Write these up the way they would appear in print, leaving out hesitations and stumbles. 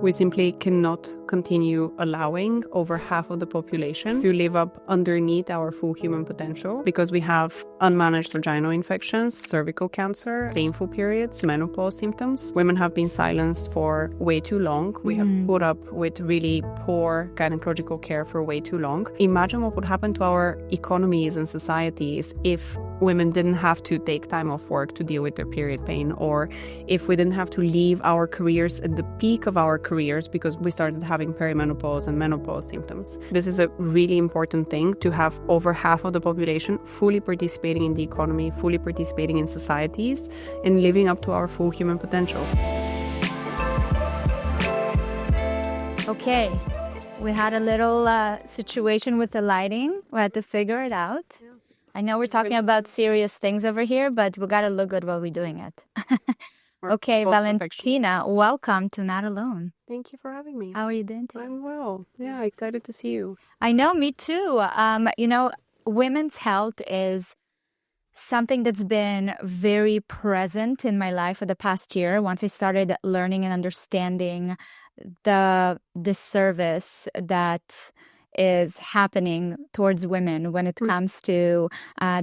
We simply cannot continue allowing over half of the population to live up underneath our full human potential because we have unmanaged vaginal infections, cervical cancer, painful periods, menopause symptoms. Women have been silenced for way too long. We have put up with really poor gynecological care for way too long. Imagine what would happen to our economies and societies if women didn't have to take time off work to deal with their period pain, or if we didn't have to leave our careers at the peak of our careers because we started having perimenopause and menopause symptoms. This is a really important thing, to have over half of the population fully participating in the economy, fully participating in societies, and living up to our full human potential. Okay, we had a little situation with the lighting. We had to figure it out. Yeah. I know we're talking about serious things over here, but we gotta look good while we're doing it. Okay, Valentina, welcome to Not Alone. Thank you for having me. How are you doing today? I'm well. Yeah, excited to see you. I know, me too. Women's health is something that's been very present in my life for the past year. Once I started learning and understanding the disservice that is happening towards women when it comes to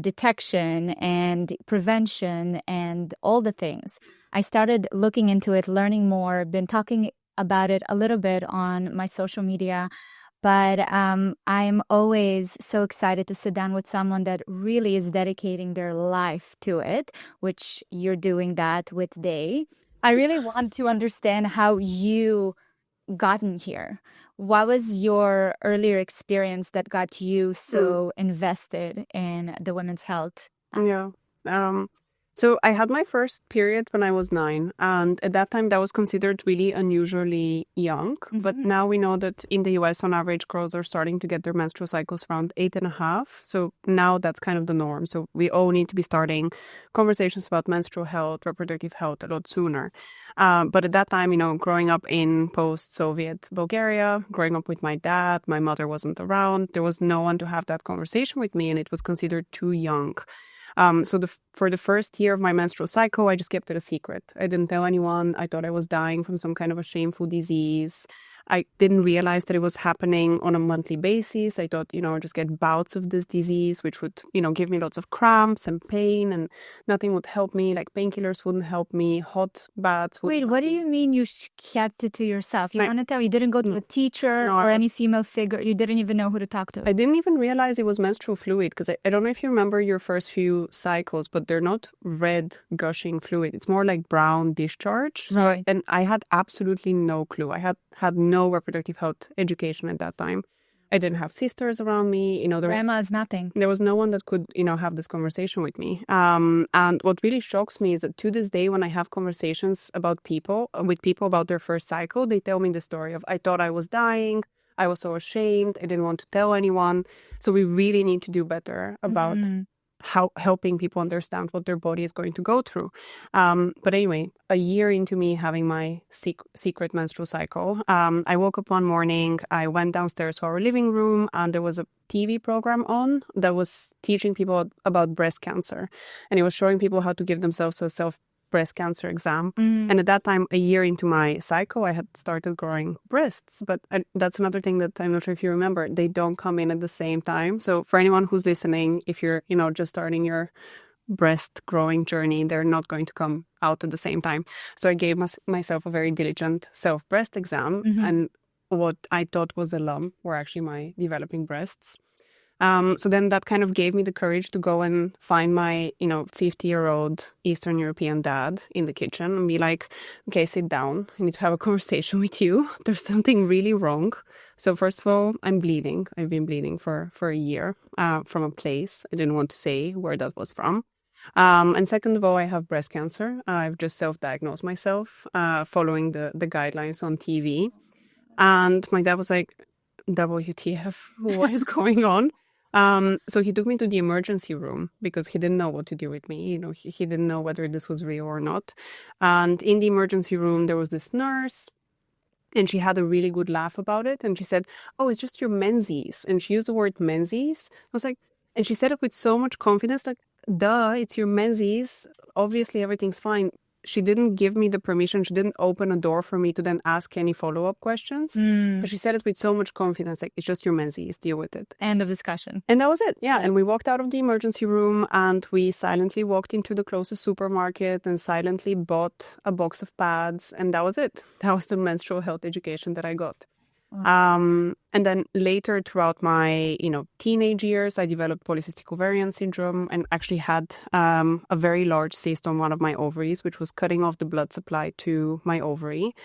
detection and prevention and all the things. I started looking into it, learning more, been talking about it a little bit on my social media, but I'm always so excited to sit down with someone that really is dedicating their life to it, which you're doing that with Daye. I really want to understand how you gotten here. What was your earlier experience that got you so invested in the women's health? Yeah. So I had my first period when I was 9, and at that time that was considered really unusually young. But now we know that in the US, on average, girls are starting to get their menstrual cycles around 8.5. So now that's kind of the norm. So we all need to be starting conversations about menstrual health, reproductive health a lot sooner. But at that time, growing up in post-Soviet Bulgaria, growing up with my dad, my mother wasn't around. There was no one to have that conversation with me, and it was considered too young. For the first year of my menstrual cycle, I just kept it a secret. I didn't tell anyone. I thought I was dying from some kind of a shameful disease. I didn't realize that it was happening on a monthly basis. I thought, I just get bouts of this disease, which would, give me lots of cramps and pain, and nothing would help me. Like painkillers wouldn't help me. Hot baths wouldn't. Wait, what do you mean you kept it to yourself? You want to tell? You didn't go to a teacher or any female figure? You didn't even know who to talk to? I didn't even realize it was menstrual fluid, because I don't know if you remember your first few cycles, but they're not red gushing fluid. It's more like brown discharge. Right. And I had absolutely no clue. I had no reproductive health education at that time. I didn't have sisters around me. Grandma is nothing. There was no one that could, have this conversation with me. And what really shocks me is that to this day, when I have conversations with people about their first cycle, they tell me the story of, I thought I was dying. I was so ashamed. I didn't want to tell anyone. So we really need to do better about helping people understand what their body is going to go through. But anyway, a year into me having my secret menstrual cycle, I woke up one morning, I went downstairs to our living room, and there was a TV program on that was teaching people about breast cancer. And it was showing people how to give themselves a breast cancer exam. And at that time, a year into my cycle, I had started growing breasts. But that's another thing that I'm not sure if you remember. They don't come in at the same time. So for anyone who's listening, if you're, just starting your breast growing journey, they're not going to come out at the same time. So I gave myself a very diligent self-breast exam. And what I thought was a lump were actually my developing breasts. So then that kind of gave me the courage to go and find my, 50-year-old Eastern European dad in the kitchen and be like, okay, sit down. I need to have a conversation with you. There's something really wrong. So first of all, I'm bleeding. I've been bleeding for a year from a place. I didn't want to say where that was from. And second of all, I have breast cancer. I've just self-diagnosed myself following the guidelines on TV. And my dad was like, WTF, what is going on? So he took me to the emergency room because he didn't know what to do with me. He didn't know whether this was real or not. And in the emergency room, there was this nurse, and she had a really good laugh about it. And she said, oh, it's just your menses. And she used the word menses. I was like, and she said it with so much confidence, like, duh, it's your menses. Obviously, everything's fine. she didn't give me the permission. She didn't open a door for me to then ask any follow-up questions. But she said it with so much confidence, like, it's just your menses, deal with it. End of discussion. And that was it. Yeah. And we walked out of the emergency room and we silently walked into the closest supermarket and silently bought a box of pads. And that was it. That was the menstrual health education that I got. And then later throughout my, teenage years, I developed polycystic ovarian syndrome and actually had a very large cyst on one of my ovaries, which was cutting off the blood supply to my ovary.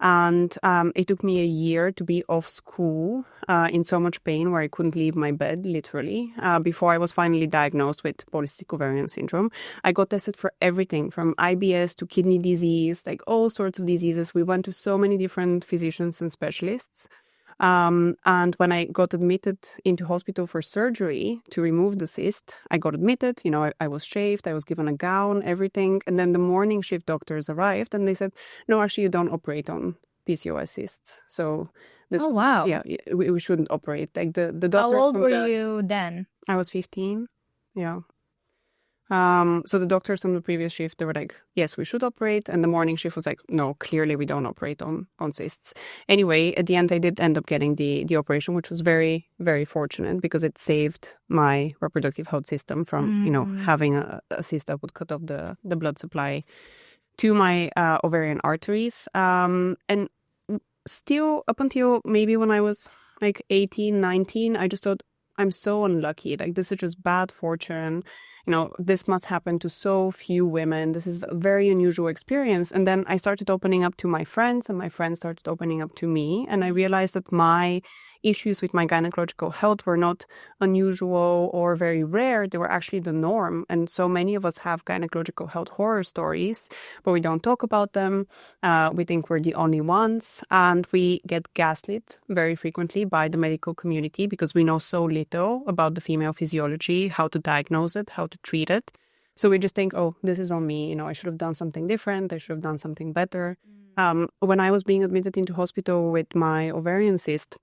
And it took me a year to be off school in so much pain where I couldn't leave my bed, literally, before I was finally diagnosed with polycystic ovarian syndrome. I got tested for everything from IBS to kidney disease, like all sorts of diseases. We went to so many different physicians and specialists. And when I got admitted into hospital for surgery to remove the cyst, I got admitted, I was shaved, I was given a gown, everything. And then the morning shift doctors arrived and they said, no, actually you don't operate on PCOS cysts. So this, oh, wow. Yeah, we shouldn't operate. Like the doctors. How old were you then? I was 15. Yeah. So the doctors on the previous shift, they were like, yes, we should operate. And the morning shift was like, no, clearly we don't operate on cysts. Anyway, at the end, I did end up getting the operation, which was very, very fortunate because it saved my reproductive health system from, having a cyst that would cut off the blood supply to my ovarian arteries. And still up until maybe when I was like 18, 19, I just thought, I'm so unlucky. Like, this is just bad fortune. This must happen to so few women. This is a very unusual experience. And then I started opening up to my friends and my friends started opening up to me. And I realized that my issues with my gynecological health were not unusual or very rare. They were actually the norm. And so many of us have gynecological health horror stories, but we don't talk about them. We think we're the only ones. And we get gaslit very frequently by the medical community because we know so little about the female physiology, how to diagnose it, how to treat it. So we just think, oh, this is on me. I should have done something different. I should have done something better. When I was being admitted into hospital with my ovarian cyst,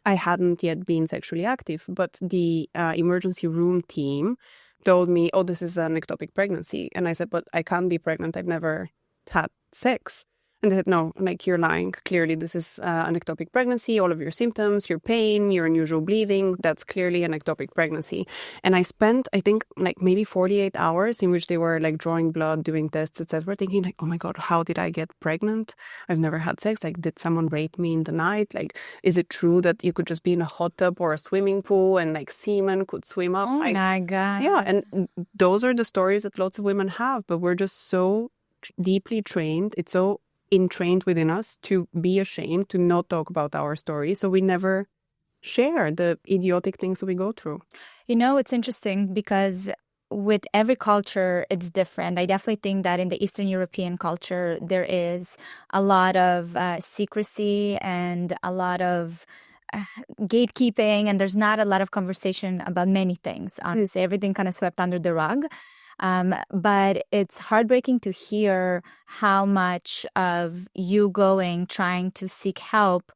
I hadn't yet been sexually active, but the emergency room team told me, oh, this is an ectopic pregnancy. And I said, but I can't be pregnant. I've never had sex. And they said, no, like, you're lying. Clearly, this is an ectopic pregnancy. All of your symptoms, your pain, your unusual bleeding, that's clearly an ectopic pregnancy. And I spent, I think, like maybe 48 hours in which they were like drawing blood, doing tests, etc., thinking like, oh my God, how did I get pregnant? I've never had sex. Like, did someone rape me in the night? Like, is it true that you could just be in a hot tub or a swimming pool and like semen could swim up? Oh my God. Yeah. And those are the stories that lots of women have, but we're just so deeply trained. It's so entrained within us to be ashamed to not talk about our story, so we never share the idiotic things that we go through. It's interesting because with every culture it's different. I definitely think that in the Eastern European culture there is a lot of secrecy and a lot of gatekeeping, and there's not a lot of conversation about many things. Honestly, everything kind of swept under the rug. But it's heartbreaking to hear how much of you trying to seek help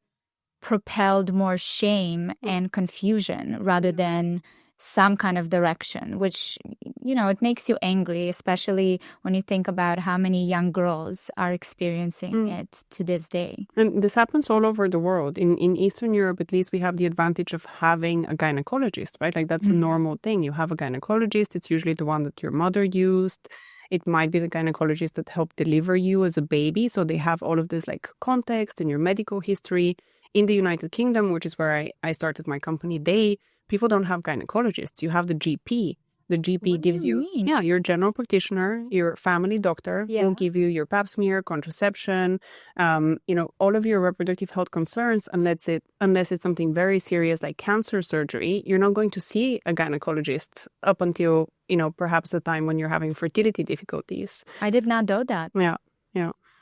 propelled more shame and confusion rather than some kind of direction, which, it makes you angry, especially when you think about how many young girls are experiencing it to this day. And this happens all over the world. In Eastern Europe, at least, we have the advantage of having a gynecologist, right? Like, that's a normal thing. You have a gynecologist. It's usually the one that your mother used. It might be the gynecologist that helped deliver you as a baby. So they have all of this like context and your medical history. In the United Kingdom, which is where I started my company, Daye, people don't have gynecologists. You have the GP. The GP gives you, your general practitioner, your family doctor will give you your pap smear, contraception, all of your reproductive health concerns. Unless it's something very serious like cancer surgery, you're not going to see a gynecologist up until, perhaps the time when you're having fertility difficulties. I did not know that. Yeah.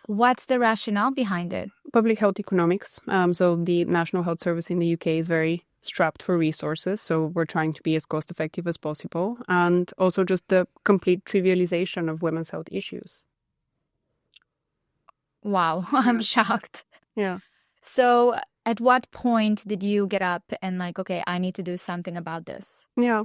What's the rationale behind it? Public health economics. So the National Health Service in the UK is very strapped for resources. So we're trying to be as cost effective as possible. And also just the complete trivialization of women's health issues. Wow, I'm shocked. Yeah. So At what point did you get up and like, okay, I need to do something about this? Yeah.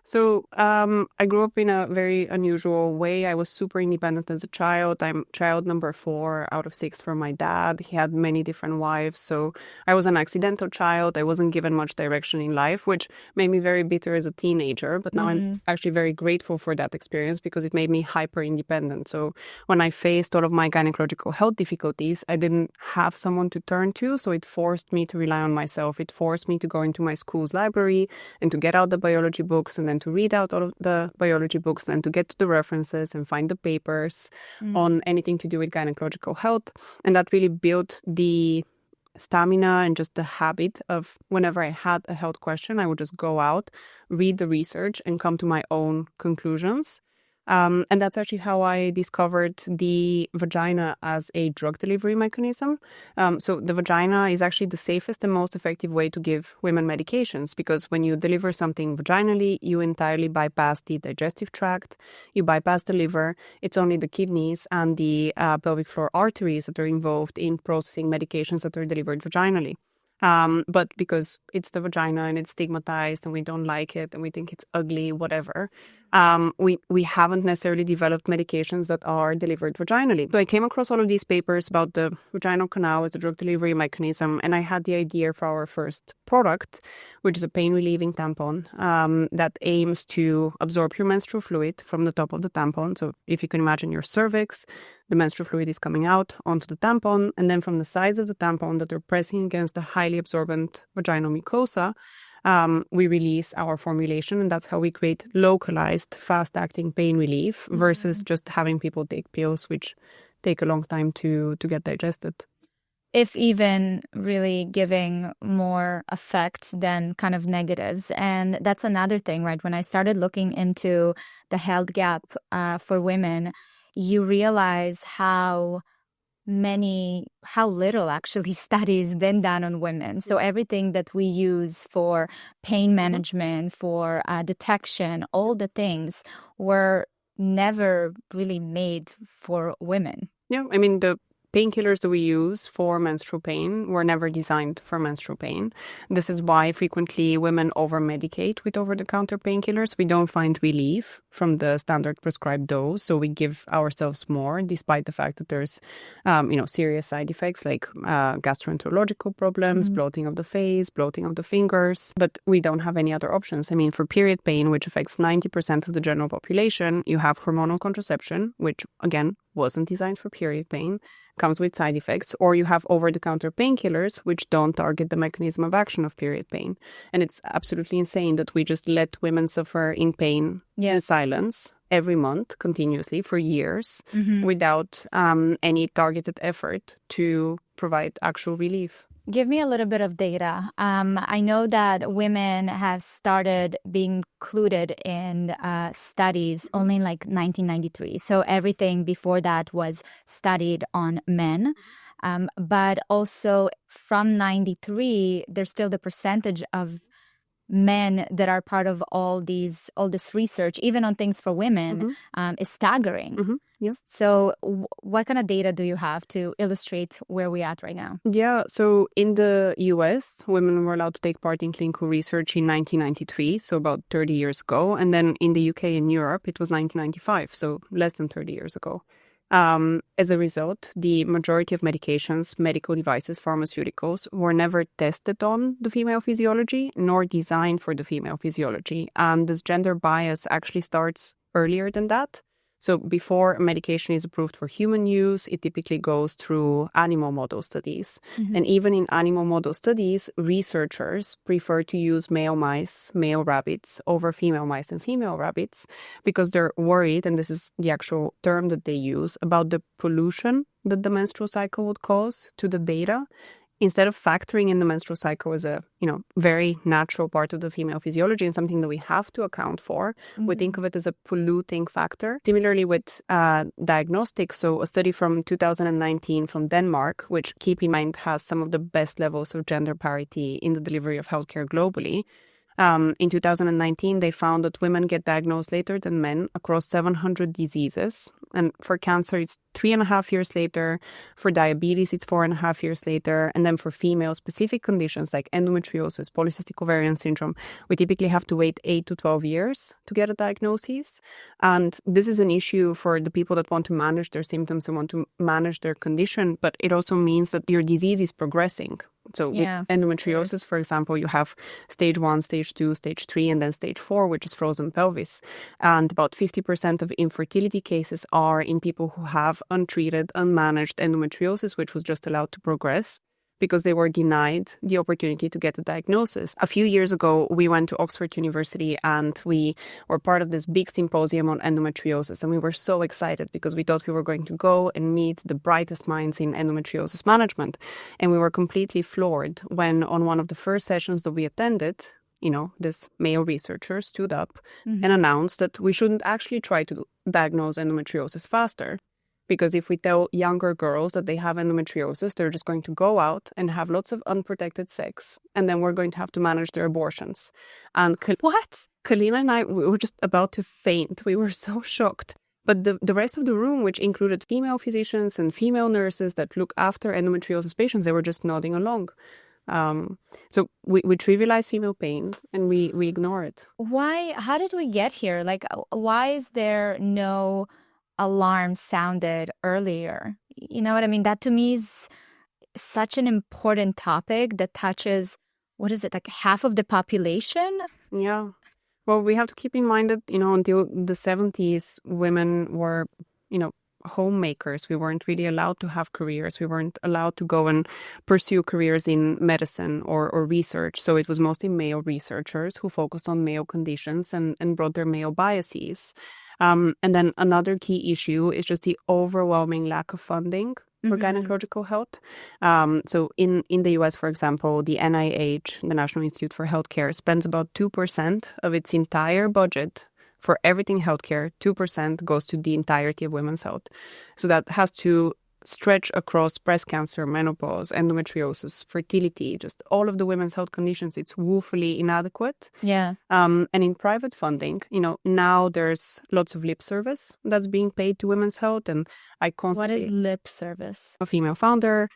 So I grew up in a very unusual way. I was super independent as a child. I'm child number 4 out of 6 from my dad. He had many different wives. So I was an accidental child. I wasn't given much direction in life, which made me very bitter as a teenager. But now I'm actually very grateful for that experience because it made me hyper independent. So when I faced all of my gynecological health difficulties, I didn't have someone to turn to. So it forced me to rely on myself. It forced me to go into my school's library and to get out the biology books and then to read out all of the biology books and to get to the references and find the papers on anything to do with gynecological health. And that really built the stamina and just the habit of whenever I had a health question, I would just go out, read the research and come to my own conclusions. And that's actually how I discovered the vagina as a drug delivery mechanism. So the vagina is actually the safest and most effective way to give women medications because when you deliver something vaginally, you entirely bypass the digestive tract, you bypass the liver. It's only the kidneys and the pelvic floor arteries that are involved in processing medications that are delivered vaginally. But because it's the vagina and it's stigmatized and we don't like it and we think it's ugly, whatever, we haven't necessarily developed medications that are delivered vaginally. So I came across all of these papers about the vaginal canal as a drug delivery mechanism, and I had the idea for our first product, which is a pain-relieving tampon that aims to absorb your menstrual fluid from the top of the tampon. So if you can imagine your cervix, the menstrual fluid is coming out onto the tampon, and then from the sides of the tampon that are pressing against the highly absorbent vaginal mucosa, we release our formulation, and that's how we create localized, fast-acting pain relief versus just having people take pills, which take a long time to get digested. If even really giving more effects than kind of negatives. And that's another thing, right? When I started looking into the health gap for women, you realize how little actually studies been done on women. So everything that we use for pain management, for detection, all the things were never really made for women. Yeah, I mean, the painkillers that we use for menstrual pain were never designed for menstrual pain. This is why frequently women over-medicate with over-the-counter painkillers. We don't find relief from the standard prescribed dose, so we give ourselves more, despite the fact that there's, serious side effects like gastroenterological problems, bloating of the face, bloating of the fingers. But we don't have any other options. I mean, for period pain, which affects 90% of the general population, you have hormonal contraception, which again wasn't designed for period pain, comes with side effects, or you have over-the-counter painkillers which don't target the mechanism of action of period pain. And it's absolutely insane that we just let women suffer in pain in silence every month continuously for years without any targeted effort to provide actual relief. Give me a little bit of data. I know that women have started being included in studies only in like 1993. So everything before that was studied on men. But also from 93, there's still the percentage of men that are part of all this research, even on things for women, is staggering. Yes. So what kind of data do you have to illustrate where we're at right now? Yeah, so in the US, women were allowed to take part in clinical research in 1993, so about 30 years ago. And then in the UK and Europe, it was 1995, so less than 30 years ago. As a result, the majority of medications, medical devices, pharmaceuticals were never tested on the female physiology nor designed for the female physiology. And this gender bias actually starts earlier than that. So before a medication is approved for human use, it typically goes through animal model studies. And even in animal model studies, researchers prefer to use male mice, male rabbits, over female mice and female rabbits because they're worried, and this is the actual term that they use, about the pollution that the menstrual cycle would cause to the data. Instead of factoring in the menstrual cycle as a, very natural part of the female physiology and something that we have to account for, we think of it as a polluting factor. Similarly with diagnostic, so a study from 2019 from Denmark, which, keep in mind, has some of the best levels of gender parity in the delivery of healthcare globally, In 2019, they found that women get diagnosed later than men across 700 diseases. And for cancer, it's 3.5 years later. For diabetes, it's 4.5 years later. And then for female-specific conditions like endometriosis, polycystic ovarian syndrome, we typically have to wait 8 to 12 years to get a diagnosis. And this is an issue for the people that want to manage their symptoms and want to manage their condition, but it also means that your disease is progressing. So with endometriosis, for example, you have stage 1, stage 2, stage 3, and then stage 4, which is frozen pelvis. And about 50% of infertility cases are in people who have untreated, unmanaged endometriosis, which was just allowed to progress because they were denied the opportunity to get a diagnosis. A few years ago, we went to Oxford University and we were part of this big symposium on endometriosis. And we were so excited because we thought we were going to go and meet the brightest minds in endometriosis management. And we were completely floored when on one of the first sessions that we attended, this male researcher stood up and announced that we shouldn't actually try to diagnose endometriosis faster. Because if we tell younger girls that they have endometriosis, they're just going to go out and have lots of unprotected sex. And then we're going to have to manage their abortions. And what? Kalina and I, we were just about to faint. We were so shocked. But the rest of the room, which included female physicians and female nurses that look after endometriosis patients, they were just nodding along. So we trivialize female pain and we ignore it. Why? How did we get here? Like, why is there no alarm sounded earlier? You know what I mean? That to me is such an important topic that touches, what is it, like half of the population? Yeah. Well, we have to keep in mind that, until the 70s, women were, homemakers. We weren't really allowed to have careers. We weren't allowed to go and pursue careers in medicine or research. So it was mostly male researchers who focused on male conditions and brought their male biases. And then another key issue is just the overwhelming lack of funding for gynecological health. So in the US, for example, the NIH, the National Institute for Healthcare, spends about 2% of its entire budget for everything healthcare. 2% goes to the entirety of women's health. So that has to stretch across breast cancer, menopause, endometriosis, fertility, just all of the women's health conditions. It's woefully inadequate. Yeah. And in private funding, now there's lots of lip service that's being paid to women's health. And I constantly... What is lip service? A female founder.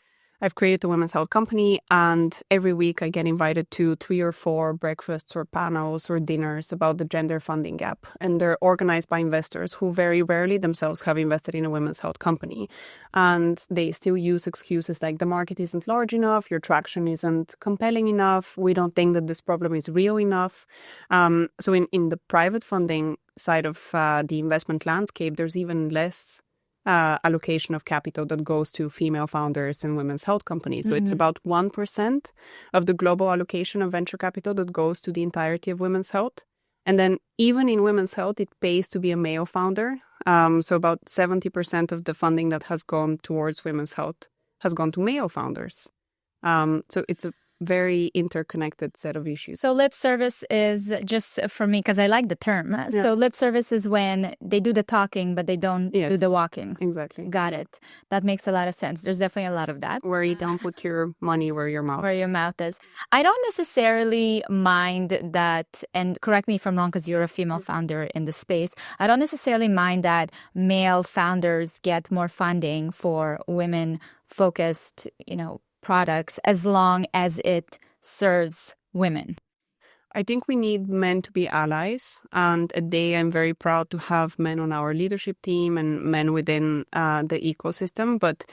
I've created a women's health company, and every week I get invited to 3 or 4 breakfasts or panels or dinners about the gender funding gap. And they're organized by investors who very rarely themselves have invested in a women's health company. And they still use excuses like the market isn't large enough, your traction isn't compelling enough, we don't think that this problem is real enough. So in the private funding side of the investment landscape, there's even less allocation of capital that goes to female founders and women's health companies. So it's about 1% of the global allocation of venture capital that goes to the entirety of women's health. And then even in women's health, it pays to be a male founder. So about 70% of the funding that has gone towards women's health has gone to male founders. So it's a very interconnected set of issues. So lip service is, just for me, because I like the term. So lip service is when they do the talking, but they don't do the walking. Exactly. Got it. That makes a lot of sense. There's definitely a lot of that. Where you don't put your money where your mouth is. I don't necessarily mind that, and correct me if I'm wrong because you're a female founder in the space, I don't necessarily mind that male founders get more funding for women-focused, products as long as it serves women. I think we need men to be allies. And at Daye, I'm very proud to have men on our leadership team and men within the ecosystem. But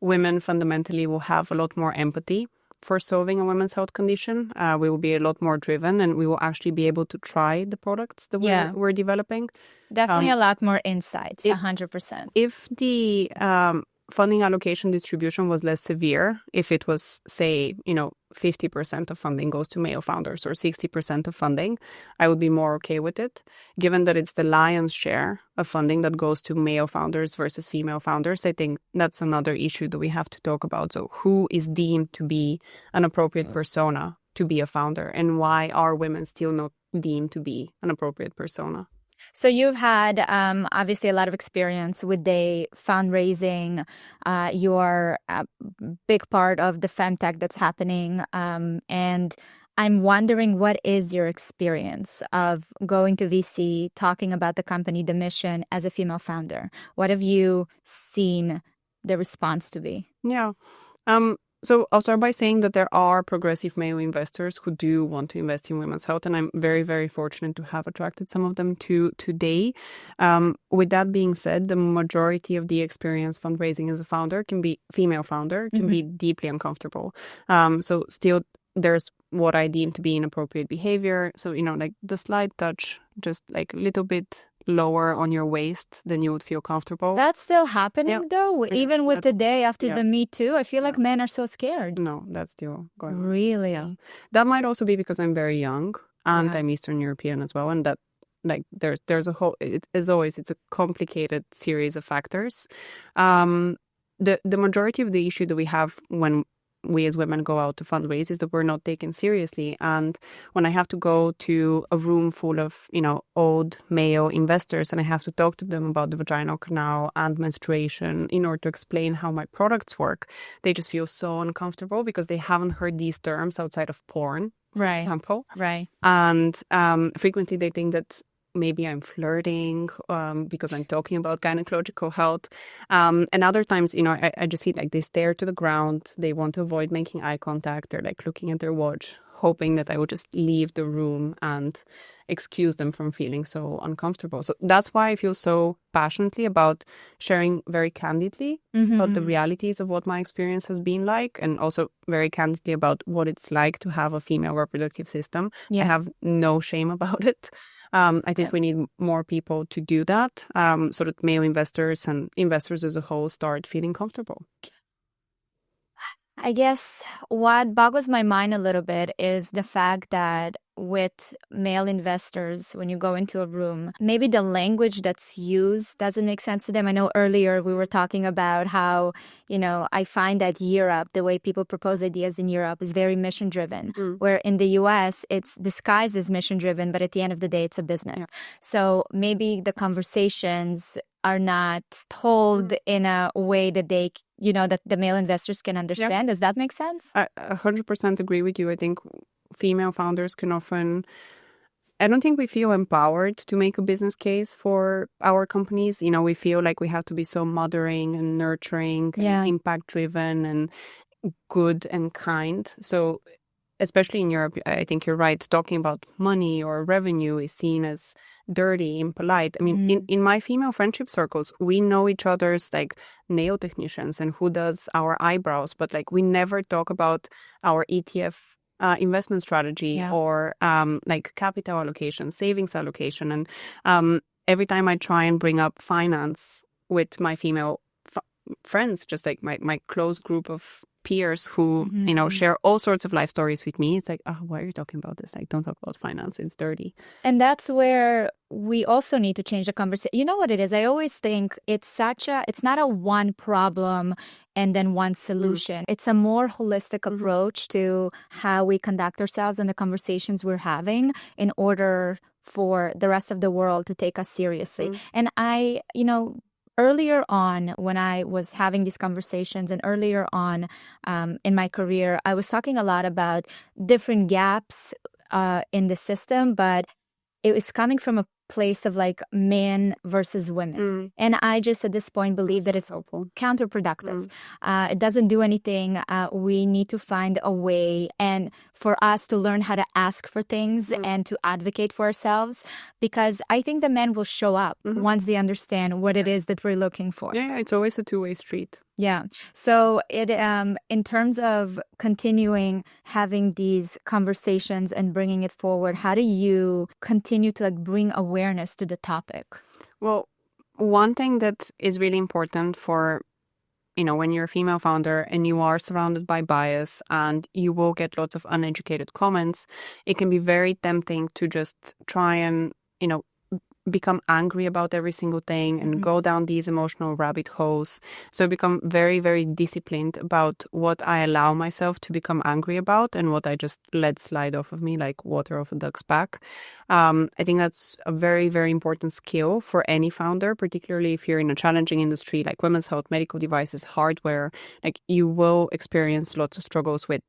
women fundamentally will have a lot more empathy for solving a women's health condition. We will be a lot more driven and we will actually be able to try the products that we're developing. Definitely a lot more insights, 100%. If the funding allocation distribution was less severe, if it was, say, 50% of funding goes to male founders or 60% of funding, I would be more okay with it. Given that it's the lion's share of funding that goes to male founders versus female founders, I think that's another issue that we have to talk about. So who is deemed to be an appropriate persona to be a founder, and why are women still not deemed to be an appropriate persona? So you've had obviously a lot of experience with Daye fundraising. You're a big part of the femtech that's happening. And I'm wondering, what is your experience of going to VC, talking about the company, the mission as a female founder? What have you seen the response to be? Yeah. So I'll start by saying that there are progressive male investors who do want to invest in women's health, and I'm very, very fortunate to have attracted some of them to Daye. With that being said, the majority of the experience fundraising as a founder female founder, can be deeply uncomfortable. So still, there's what I deem to be inappropriate behavior. So, like the slight touch, just like a little bit lower on your waist than you would feel comfortable. That's still happening, though? Even with the day after the Me Too, I feel like men are so scared. No, that's still going on. Really? Yeah. That might also be because I'm very young and I'm Eastern European as well. And that, like, there's a whole, as always, it's a complicated series of factors. The majority of the issue that we have when we as women go out to fundraise is that we're not taken seriously. And when I have to go to a room full of, old male investors and I have to talk to them about the vaginal canal and menstruation in order to explain how my products work, they just feel so uncomfortable because they haven't heard these terms outside of porn, for example. Right. And frequently they think that maybe I'm flirting because I'm talking about gynecological health. And other times, I just see like they stare to the ground. They want to avoid making eye contact. They're like looking at their watch, hoping that I would just leave the room and excuse them from feeling so uncomfortable. So that's why I feel so passionately about sharing very candidly about the realities of what my experience has been like, and also very candidly about what it's like to have a female reproductive system. I have no shame about it. I think we need more people to do that so that male investors and investors as a whole start feeling comfortable. I guess what boggles my mind a little bit is the fact that with male investors, when you go into a room, maybe the language that's used doesn't make sense to them. I know earlier we were talking about how, I find that Europe, the way people propose ideas in Europe is very mission driven, where in the US, it's disguised as mission driven, but at the end of the day, it's a business. Yeah. So maybe the conversations are not told in a way that they, that the male investors can understand. Yeah. Does that make sense? I 100% agree with you. I think female founders can often, I don't think we feel empowered to make a business case for our companies. We feel like we have to be so mothering and nurturing and impact driven and good and kind. So especially in Europe, I think you're right, talking about money or revenue is seen as dirty, impolite. I mean, in my female friendship circles, we know each other's like nail technicians and who does our eyebrows, but like we never talk about our ETF investment strategy or like capital allocation, savings allocation. And every time I try and bring up finance with my female friends, just like my close group of peers who, share all sorts of life stories with me, it's like, oh, why are you talking about this? Like, don't talk about finance. It's dirty. And that's where we also need to change the conversation. You know what it is? I always think it's not a one problem and then one solution. It's a more holistic approach to how we conduct ourselves and the conversations we're having in order for the rest of the world to take us seriously. And I, earlier on, when I was having these conversations and earlier on in my career, I was talking a lot about different gaps in the system, but it was coming from a place of like men versus women. And I just at this point believe that it's counterproductive. It doesn't do anything. We need to find a way and for us to learn how to ask for things and to advocate for ourselves, because I think the men will show up once they understand what it is that we're looking for. Yeah, it's always a two-way street. Yeah. So it in terms of continuing having these conversations and bringing it forward, how do you continue to like bring awareness to the topic? Well, one thing that is really important for, when you're a female founder and you are surrounded by bias and you will get lots of uneducated comments, it can be very tempting to just try and, become angry about every single thing and go down these emotional rabbit holes. So I become very, very disciplined about what I allow myself to become angry about and what I just let slide off of me like water off a duck's back. I think that's a very, very important skill for any founder, particularly if you're in a challenging industry like women's health, medical devices, hardware. Like you will experience lots of struggles with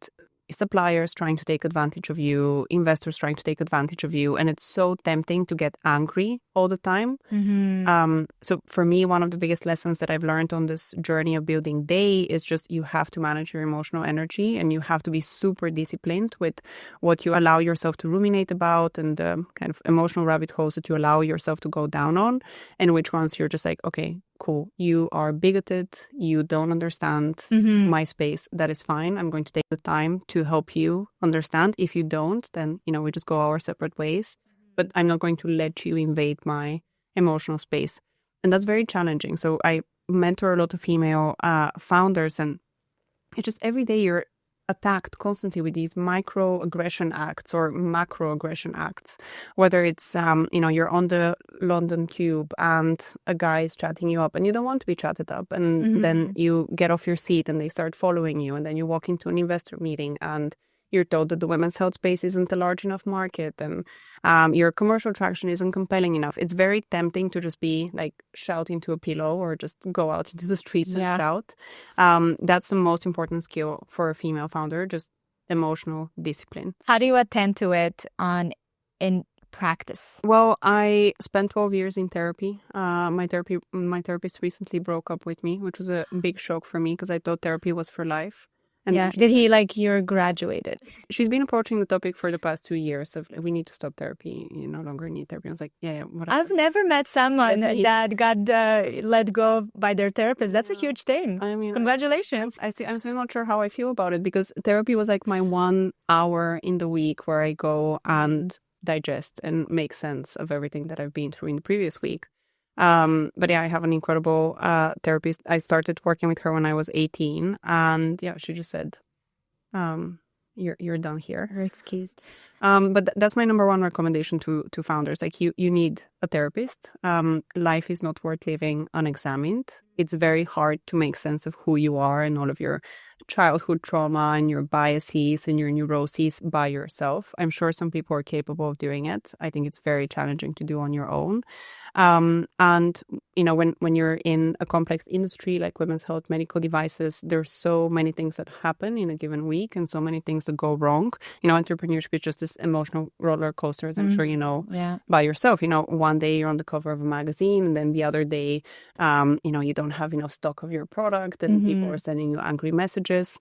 suppliers trying to take advantage of you, investors trying to take advantage of you. And it's so tempting to get angry all the time. So for me, one of the biggest lessons that I've learned on this journey of building Daye is just you have to manage your emotional energy, and you have to be super disciplined with what you allow yourself to ruminate about, and the kind of emotional rabbit holes that you allow yourself to go down on, and which ones you're just like, okay, cool, you are bigoted, you don't understand my space. That is fine. I'm going to take the time to help you understand. If you don't, then, we just go our separate ways. But I'm not going to let you invade my emotional space. And that's very challenging. So I mentor a lot of female founders, and it's just every day you're attacked constantly with these microaggression acts or macroaggression acts, whether it's you're on the London tube and a guy is chatting you up and you don't want to be chatted up, and then you get off your seat and they start following you, and then you walk into an investor meeting and you're told that the women's health space isn't a large enough market, and your commercial traction isn't compelling enough. It's very tempting to just be like shouting to a pillow or just go out into the streets and shout. That's the most important skill for a female founder, just emotional discipline. How do you attend to it in practice? Well, I spent 12 years in therapy. My therapist recently broke up with me, which was a big shock for me because I thought therapy was for life. And did he you're graduated? She's been approaching the topic for the past 2 years of we need to stop therapy. You no longer need therapy. I was like, whatever. I've never met someone that got let go by their therapist. That's a huge thing. I mean, congratulations. I'm still not sure how I feel about it, because therapy was like my 1 hour in the week where I go and digest and make sense of everything that I've been through in the previous week. But I have an incredible therapist. I started working with her when I was 18, and she just said, you're done here. You're excused. But that's my number one recommendation to founders. Like, you need a therapist. Life is not worth living unexamined. It's very hard to make sense of who you are and all of your childhood trauma and your biases and your neuroses by yourself. I'm sure some people are capable of doing it. I think it's very challenging to do on your own. And when you're in a complex industry like women's health, medical devices, there's so many things that happen in a given week and so many things that go wrong. Entrepreneurship is just this emotional roller coaster, as I'm sure you know by yourself. One day you're on the cover of a magazine, and then the other day, you don't have enough stock of your product, and people are sending you angry messages.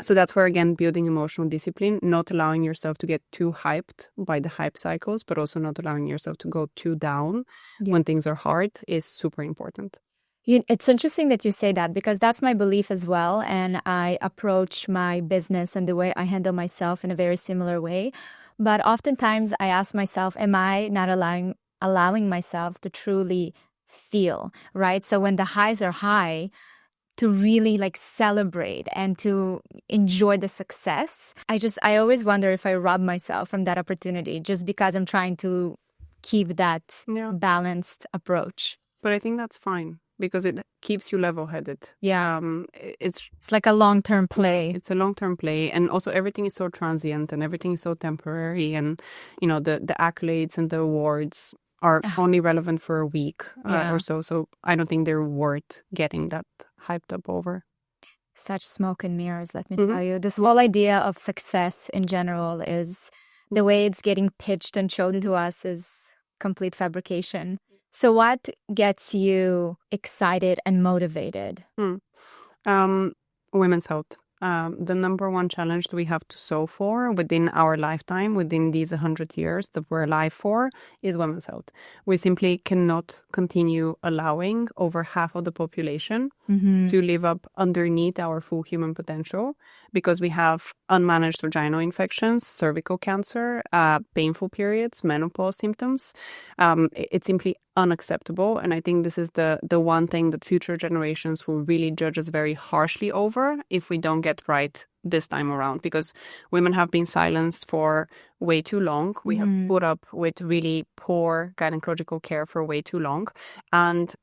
So that's where, again, building emotional discipline, not allowing yourself to get too hyped by the hype cycles, but also not allowing yourself to go too down when things are hard, is super important. It's interesting that you say that, because that's my belief as well. And I approach my business and the way I handle myself in a very similar way. But oftentimes I ask myself, am I not allowing myself to truly feel, right? So when the highs are high, to really celebrate and to enjoy the success. I always wonder if I rob myself from that opportunity just because I'm trying to keep that balanced approach. But I think that's fine, because it keeps you level-headed. Yeah. It's like a long-term play. It's a long-term play. And also everything is so transient and everything is so temporary. And, the accolades and the awards are only relevant for a week or so. So I don't think they're worth getting that hyped up over. Such smoke and mirrors, let me tell you. This whole idea of success in general is the way it's getting pitched and shown to us is complete fabrication. So what gets you excited and motivated? Women's health. The number one challenge that we have to solve for within our lifetime, within these 100 years that we're alive for, is women's health. We simply cannot continue allowing over half of the population to live up underneath our full human potential, because we have unmanaged vaginal infections, cervical cancer, painful periods, menopause symptoms. It's simply unacceptable. And I think this is the one thing that future generations will really judge us very harshly over if we don't get right this time around, because women have been silenced for way too long. We have put up with really poor gynecological care for way too long. And,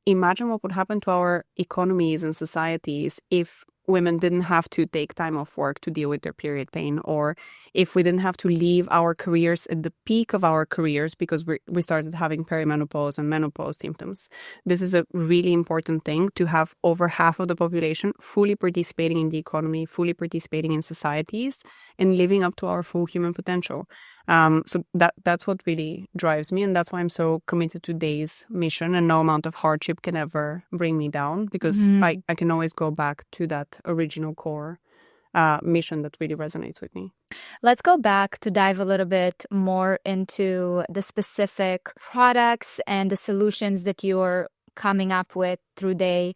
imagine what would happen to our economies and societies if women didn't have to take time off work to deal with their period pain, or if we didn't have to leave our careers at the peak of our careers because we started having perimenopause and menopause symptoms. This is a really important thing, to have over half of the population fully participating in the economy, fully participating in societies, and living up to our full human potential. So that's what really drives me, and that's why I'm so committed to Daye's mission, and no amount of hardship can ever bring me down, because I can always go back to that original core mission that really resonates with me. Let's go back to dive a little bit more into the specific products and the solutions that you're coming up with through Daye.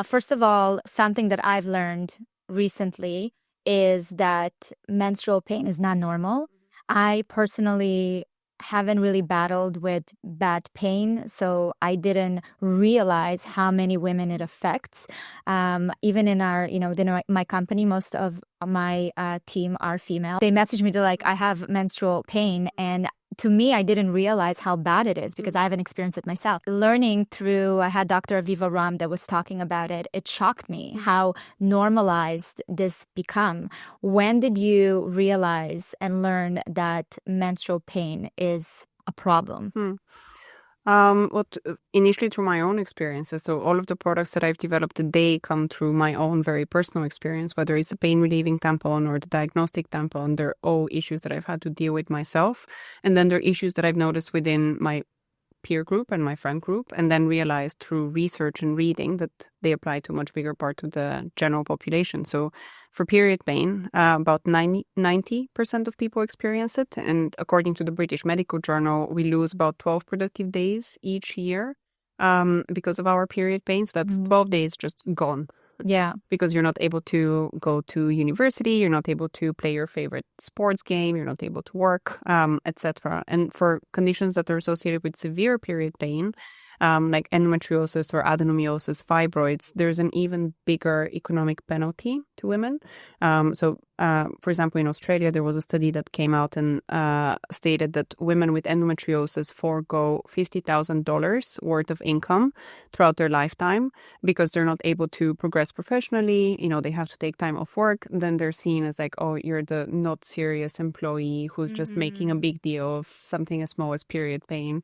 First of all, something that I've learned recently is that menstrual pain is not normal. I personally haven't really battled with bad pain, so I didn't realize how many women it affects. Even in our, my company, most of my team are female. They message me, they're like, I have menstrual pain, and to me, I didn't realize how bad it is because I haven't experienced it myself. Learning through, I had Dr. Aviva Ram that was talking about it. It shocked me how normalized this become. When did you realize and learn that menstrual pain is a problem? Initially through my own experiences. So all of the products that I've developed today come through my own very personal experience, whether it's a pain relieving tampon or the diagnostic tampon. They're all issues that I've had to deal with myself. And then there are issues that I've noticed within my peer group and my friend group, and then realized through research and reading that they apply to a much bigger part of the general population. So for period pain, about 90% of people experience it. And according to the British Medical Journal, we lose about 12 productive days each year because of our period pain. So that's 12 days just gone. Yeah. Because you're not able to go to university, you're not able to play your favorite sports game, you're not able to work, etc. And for conditions that are associated with severe period pain, like endometriosis or adenomyosis, fibroids, there's an even bigger economic penalty to women. For example, in Australia, there was a study that came out and stated that women with endometriosis forego $50,000 worth of income throughout their lifetime because they're not able to progress professionally. They have to take time off work. Then they're seen as like, oh, you're the not serious employee who's just making a big deal of something as small as period pain.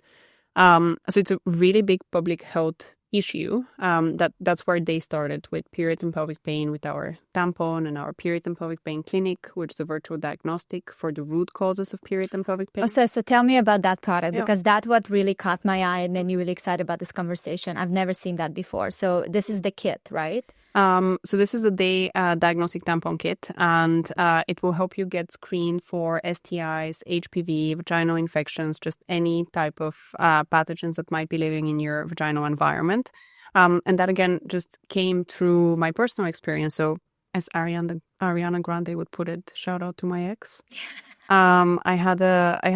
So it's a really big public health issue. That's where they started with period and pelvic pain with our tampon and our period and pelvic pain clinic, which is a virtual diagnostic for the root causes of period and pelvic pain. So tell me about that product, because that's what really caught my eye and made me really excited about this conversation. I've never seen that before. So this is the kit, right? So this is the Daye diagnostic tampon kit, and it will help you get screened for STIs, HPV, vaginal infections, just any type of pathogens that might be living in your vaginal environment. And that again just came through my personal experience. So as Ariana Grande would put it, shout out to my ex. I had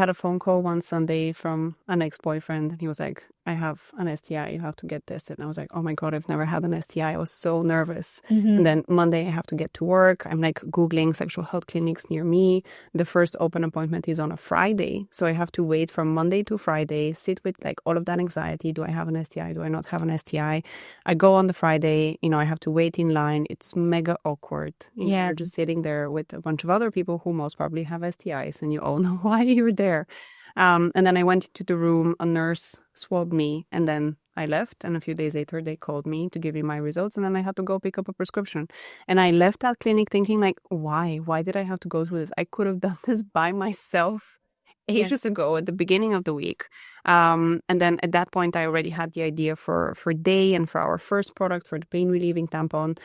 a phone call one Sunday from an ex-boyfriend, and he was like, I have an STI, you have to get tested. And I was like, oh my God, I've never had an STI. I was so nervous. And then Monday I have to get to work. I'm like Googling sexual health clinics near me. The first open appointment is on a Friday. So I have to wait from Monday to Friday, sit with like all of that anxiety. Do I have an STI? Do I not have an STI? I go on the Friday, I have to wait in line. It's mega awkward. You're just sitting there with a bunch of other people who most probably have STIs, and you all know why you're there. And then I went into the room, a nurse swabbed me, and then I left. And a few days later, they called me to give me my results, and then I had to go pick up a prescription. And I left that clinic thinking like, why? Why did I have to go through this? I could have done this by myself ages ago at the beginning of the week. And then at that point, I already had the idea for Daye and for our first product, for the pain relieving tampon.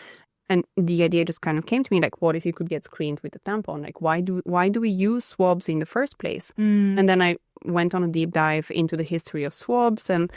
And the idea just kind of came to me, like, what if you could get screened with a tampon? Like, why do we use swabs in the first place? And then I went on a deep dive into the history of swabs. And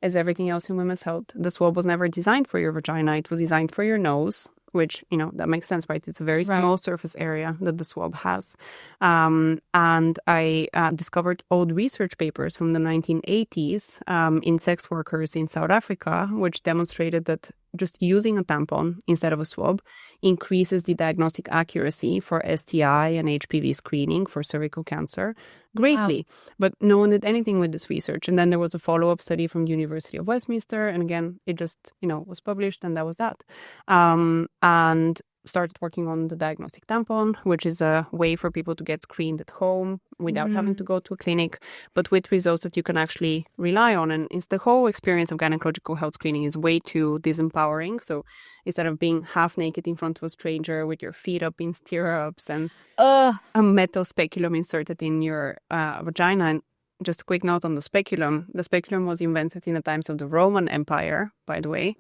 as everything else in women's health, the swab was never designed for your vagina. It was designed for your nose, which, that makes sense, right? It's a very small surface area that the swab has. And I discovered old research papers from the 1980s in sex workers in South Africa, which demonstrated that just using a tampon instead of a swab increases the diagnostic accuracy for STI and HPV screening for cervical cancer greatly. Wow. But no one did anything with this research. And then there was a follow-up study from the University of Westminster. And again, it just, was published, and that was that. And started working on the diagnostic tampon, which is a way for people to get screened at home without having to go to a clinic, but with results that you can actually rely on. And it's the whole experience of gynecological health screening is way too disempowering. So instead of being half naked in front of a stranger with your feet up in stirrups and a metal speculum inserted in your vagina. And just a quick note on the speculum was invented in the times of the Roman Empire, by the way,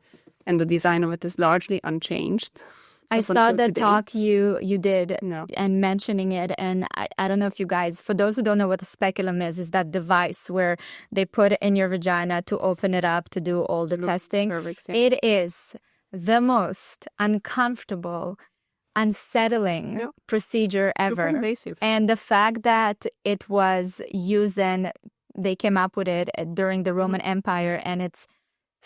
and the design of it is largely unchanged. I saw the talk you did and mentioning it. And I don't know if you guys, for those who don't know what a speculum is that device where they put it in your vagina to open it up to do all the testing. Cervix, yeah. It is the most uncomfortable, unsettling procedure ever. Super invasive. And the fact that it was used and they came up with it during the Roman Empire and it's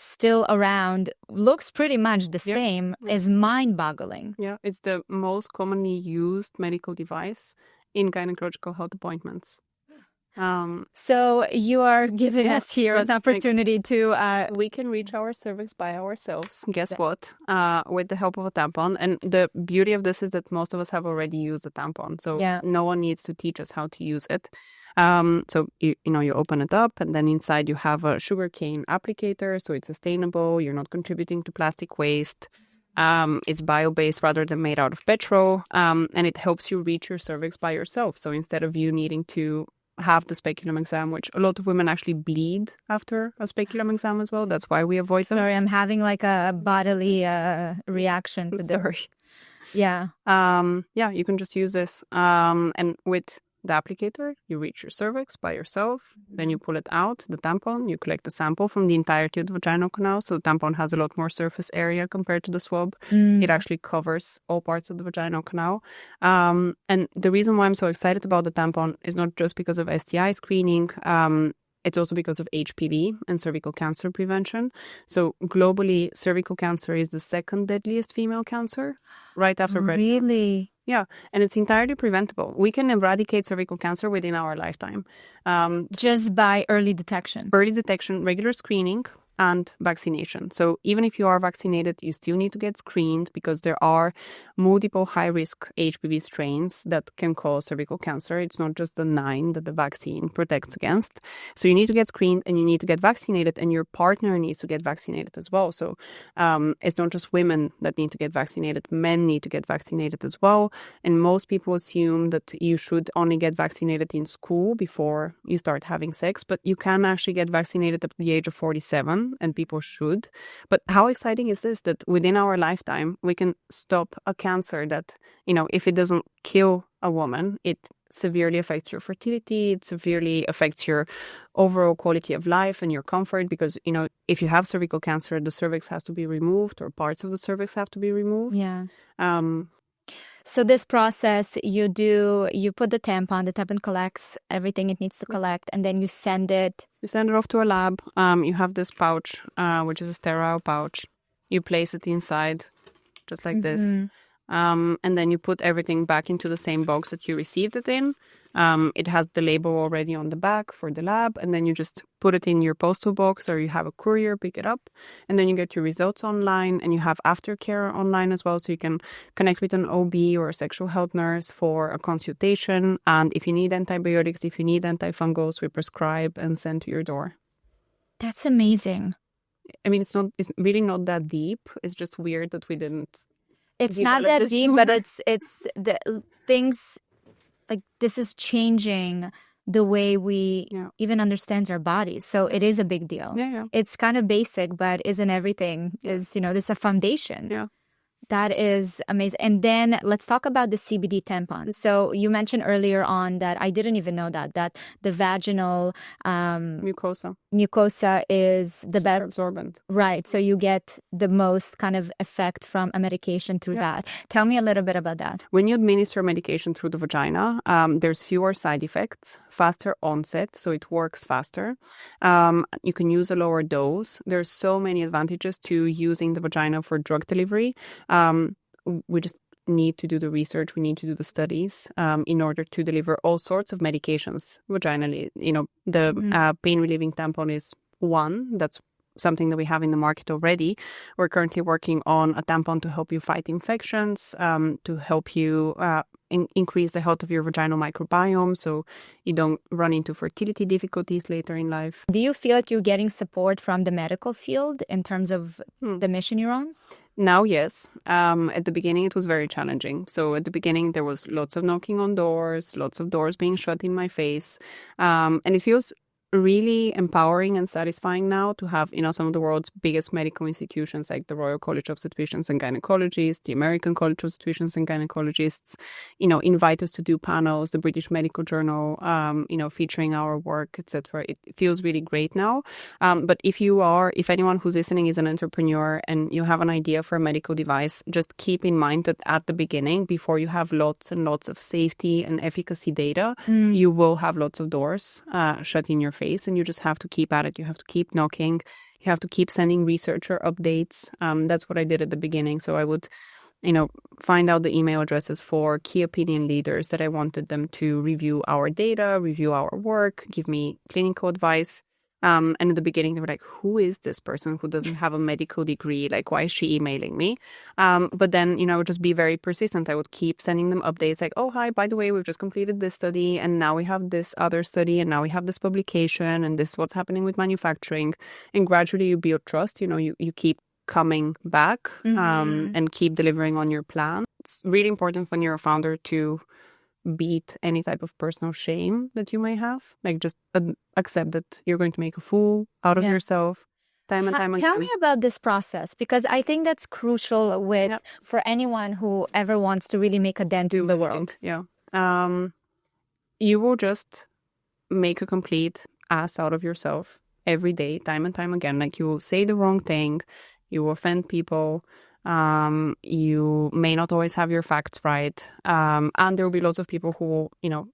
still around, looks pretty much the same, is mind-boggling. Yeah, it's the most commonly used medical device in gynecological health appointments. So you are giving us here an opportunity to... we can reach our cervix by ourselves, guess what, with the help of a tampon. And the beauty of this is that most of us have already used a tampon, so no one needs to teach us how to use it. So you open it up, and then inside you have a sugarcane applicator, so it's sustainable. You're not contributing to plastic waste. It's bio-based rather than made out of petrol, and it helps you reach your cervix by yourself. So instead of you needing to have the speculum exam, which a lot of women actually bleed after a speculum exam as well. That's why we avoid them. Sorry, I'm having like a bodily reaction to this. Yeah. You can just use this, and with the applicator, you reach your cervix by yourself. Then you pull it out, the tampon. You collect the sample from the entirety of the vaginal canal. So the tampon has a lot more surface area compared to the swab. It actually covers all parts of the vaginal canal. And the reason why I'm so excited about the tampon is not just because of STI screening. It's also because of HPV and cervical cancer prevention. So globally, cervical cancer is the second deadliest female cancer, right after breast cancer. Really? Yeah, and it's entirely preventable. We can eradicate cervical cancer within our lifetime. Just by early detection. Early detection, regular screening, and vaccination. So even if you are vaccinated, you still need to get screened because there are multiple high-risk HPV strains that can cause cervical cancer. It's not just the 9 that the vaccine protects against. So you need to get screened and you need to get vaccinated, and your partner needs to get vaccinated as well. So it's not just women that need to get vaccinated. Men need to get vaccinated as well. And most people assume that you should only get vaccinated in school before you start having sex, but you can actually get vaccinated at the age of 47. And people should. But how exciting is this that within our lifetime, we can stop a cancer that, if it doesn't kill a woman, it severely affects your fertility, it severely affects your overall quality of life and your comfort because, if you have cervical cancer, the cervix has to be removed or parts of the cervix have to be removed. Yeah. So this process, you put the tampon collects everything it needs to collect, and then you send it. You send it off to a lab. You have this pouch, which is a sterile pouch. You place it inside, just like this. And then you put everything back into the same box that you received it in. It has the label already on the back for the lab, and then you just put it in your postal box or you have a courier pick it up, and then you get your results online, and you have aftercare online as well, so you can connect with an OB or a sexual health nurse for a consultation, and if you need antibiotics, if you need antifungals, we prescribe and send to your door. That's amazing. I mean, it's really not that deep. It's just weird that we didn't. It's not that deep, but it's the things. Like, this is changing the way we even understand our bodies. So it is a big deal. Yeah. It's kind of basic, but isn't everything is, there's a foundation. Yeah. That is amazing. And then let's talk about the CBD tampons. So you mentioned earlier on that I didn't even know that the vaginal mucosa is the best absorbent. Right. So you get the most kind of effect from a medication through that. Tell me a little bit about that. When you administer medication through the vagina, there's fewer side effects, faster onset, so it works faster. You can use a lower dose. There's so many advantages to using the vagina for drug delivery. We just need to do the research. We need to do the studies in order to deliver all sorts of medications vaginally. The pain relieving tampon is one that's something that we have in the market already. We're currently working on a tampon to help you fight infections, to help you increase the health of your vaginal microbiome so you don't run into fertility difficulties later in life. Do you feel like you're getting support from the medical field in terms of the mission you're on? Now, yes. At the beginning, it was very challenging. So at the beginning, there was lots of knocking on doors, lots of doors being shut in my face. And it feels really empowering and satisfying now to have, some of the world's biggest medical institutions like the Royal College of Obstetricians and Gynecologists, the American College of Obstetricians and Gynecologists, invite us to do panels, the British Medical Journal, featuring our work, etc. It feels really great now. But if anyone who's listening is an entrepreneur and you have an idea for a medical device, just keep in mind that at the beginning, before you have lots and lots of safety and efficacy data, you will have lots of doors shut in your face, and you just have to keep at it. You have to keep knocking. You have to keep sending researcher updates. That's what I did at the beginning. So I would, find out the email addresses for key opinion leaders that I wanted them to review our data, review our work, give me clinical advice. And in the beginning, they were like, who is this person who doesn't have a medical degree? Like, why is she emailing me? But then, I would just be very persistent. I would keep sending them updates like, oh, hi, by the way, we've just completed this study and now we have this other study and now we have this publication and this is what's happening with manufacturing. And gradually you build trust, you keep coming back and keep delivering on your plan. It's really important when you're a founder to beat any type of personal shame that you may have. Like, just accept that you're going to make a fool out of yourself time and time again. Tell me about this process, because I think that's crucial for anyone who ever wants to really make a dent in the world. Yeah. You will just make a complete ass out of yourself every day, time and time again. Like, you will say the wrong thing, you will offend people, you may not always have your facts right, and there will be lots of people who will,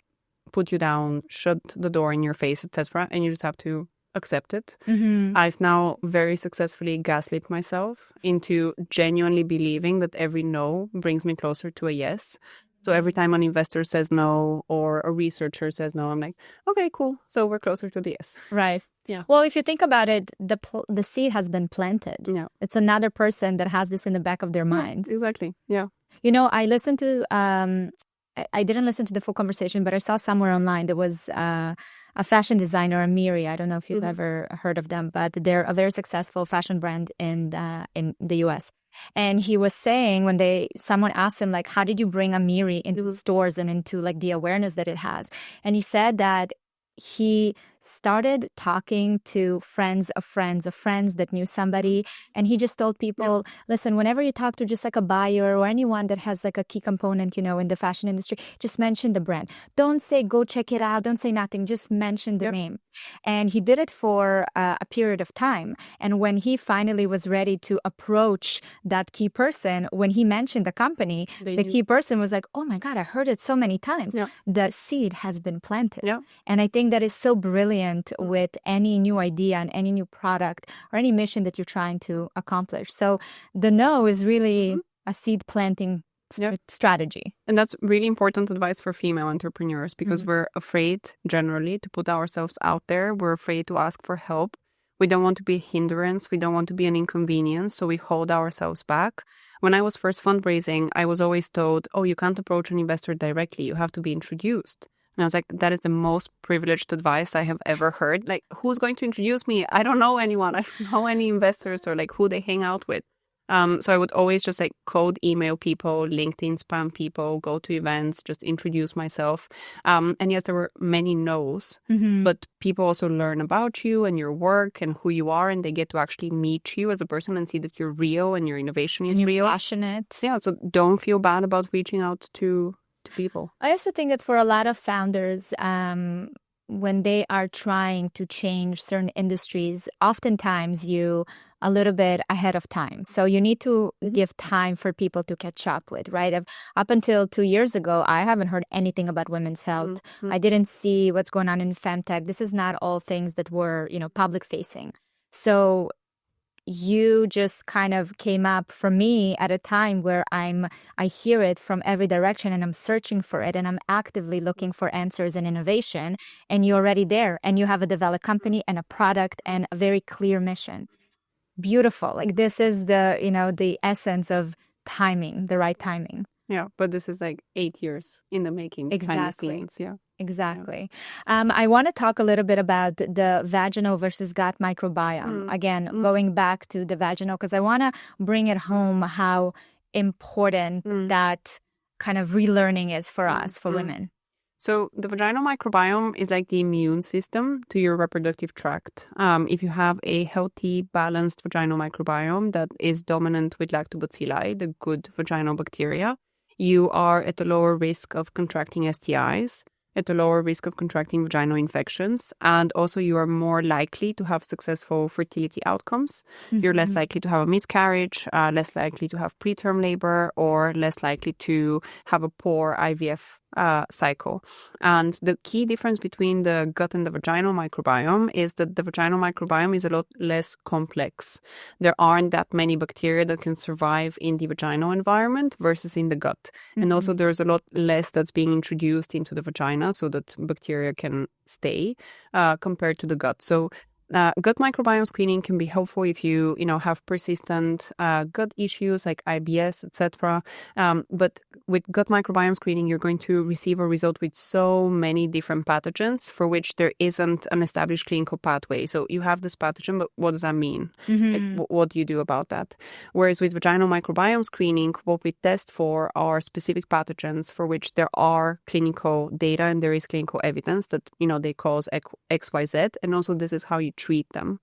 put you down, shut the door in your face, etc. And you just have to accept it. I've now very successfully gaslit myself into genuinely believing that every no brings me closer to a yes. So every time an investor says no or a researcher says no, I'm like, okay, cool. So we're closer to the yes. Right. Yeah. Well, if you think about it, the seed has been planted. Yeah. It's another person that has this in the back of their mind. Exactly. Yeah. I listened to, I didn't listen to the full conversation, but I saw somewhere online there was a fashion designer, Amiri. I don't know if you've ever heard of them, but they're a very successful fashion brand in the US. And he was saying when someone asked him, like, how did you bring Amiri into the stores and into like the awareness that it has? And he said that he started talking to friends of friends that knew somebody, and he just told people, listen, whenever you talk to just like a buyer or anyone that has like a key component, in the fashion industry, just mention the brand. Don't say go check it out, don't say nothing, just mention the name. And he did it for a period of time, and when he finally was ready to approach that key person, when he mentioned the company, the key person was like, oh my God, I heard it so many times. The seed has been planted. And I think that is so brilliant with any new idea and any new product or any mission that you're trying to accomplish. So the no is really a seed planting strategy. And that's really important advice for female entrepreneurs, because we're afraid generally to put ourselves out there. We're afraid to ask for help. We don't want to be a hindrance. We don't want to be an inconvenience. So we hold ourselves back. When I was first fundraising, I was always told, oh, you can't approach an investor directly. You have to be introduced. And I was like, that is the most privileged advice I have ever heard. Like, who's going to introduce me? I don't know anyone. I don't know any investors or like who they hang out with. So I would always just like cold email people, LinkedIn spam people, go to events, just introduce myself. And yes, there were many no's, but people also learn about you and your work and who you are, and they get to actually meet you as a person and see that you're real and your innovation is real. Passionate. Yeah, so don't feel bad about reaching out to people. I also think that for a lot of founders, when they are trying to change certain industries, oftentimes you a little bit ahead of time. So you need to give time for people to catch up with, right? Up until 2 years ago, I haven't heard anything about women's health. I didn't see what's going on in femtech. This is not all things that were, public facing. So you just kind of came up for me at a time where I hear it from every direction and I'm searching for it and I'm actively looking for answers and innovation, and you're already there and you have a developed company and a product and a very clear mission. beautiful. Like this is the, the essence of timing, the right timing. Yeah, but this is like 8 years in the making. Exactly. Yeah. Exactly. I want to talk a little bit about the vaginal versus gut microbiome. Again, going back to the vaginal, because I want to bring it home how important that kind of relearning is for us, for women. So the vaginal microbiome is like the immune system to your reproductive tract. If you have a healthy, balanced vaginal microbiome that is dominant with lactobacilli, the good vaginal bacteria, you are at a lower risk of contracting STIs, at a lower risk of contracting vaginal infections, and also you are more likely to have successful fertility outcomes. You're less likely to have a miscarriage, less likely to have preterm labor, or less likely to have a poor IVF cycle. And the key difference between the gut and the vaginal microbiome is that the vaginal microbiome is a lot less complex. There aren't that many bacteria that can survive in the vaginal environment versus in the gut. And also there's a lot less that's being introduced into the vagina so that bacteria can stay compared to the gut. So gut microbiome screening can be helpful if you have persistent gut issues like IBS, etc. But with gut microbiome screening, you're going to receive a result with so many different pathogens for which there isn't an established clinical pathway. So you have this pathogen, but what does that mean? Like, what do you do about that? Whereas with vaginal microbiome screening, what we test for are specific pathogens for which there are clinical data and there is clinical evidence that they cause XYZ, and also this is how you treat them.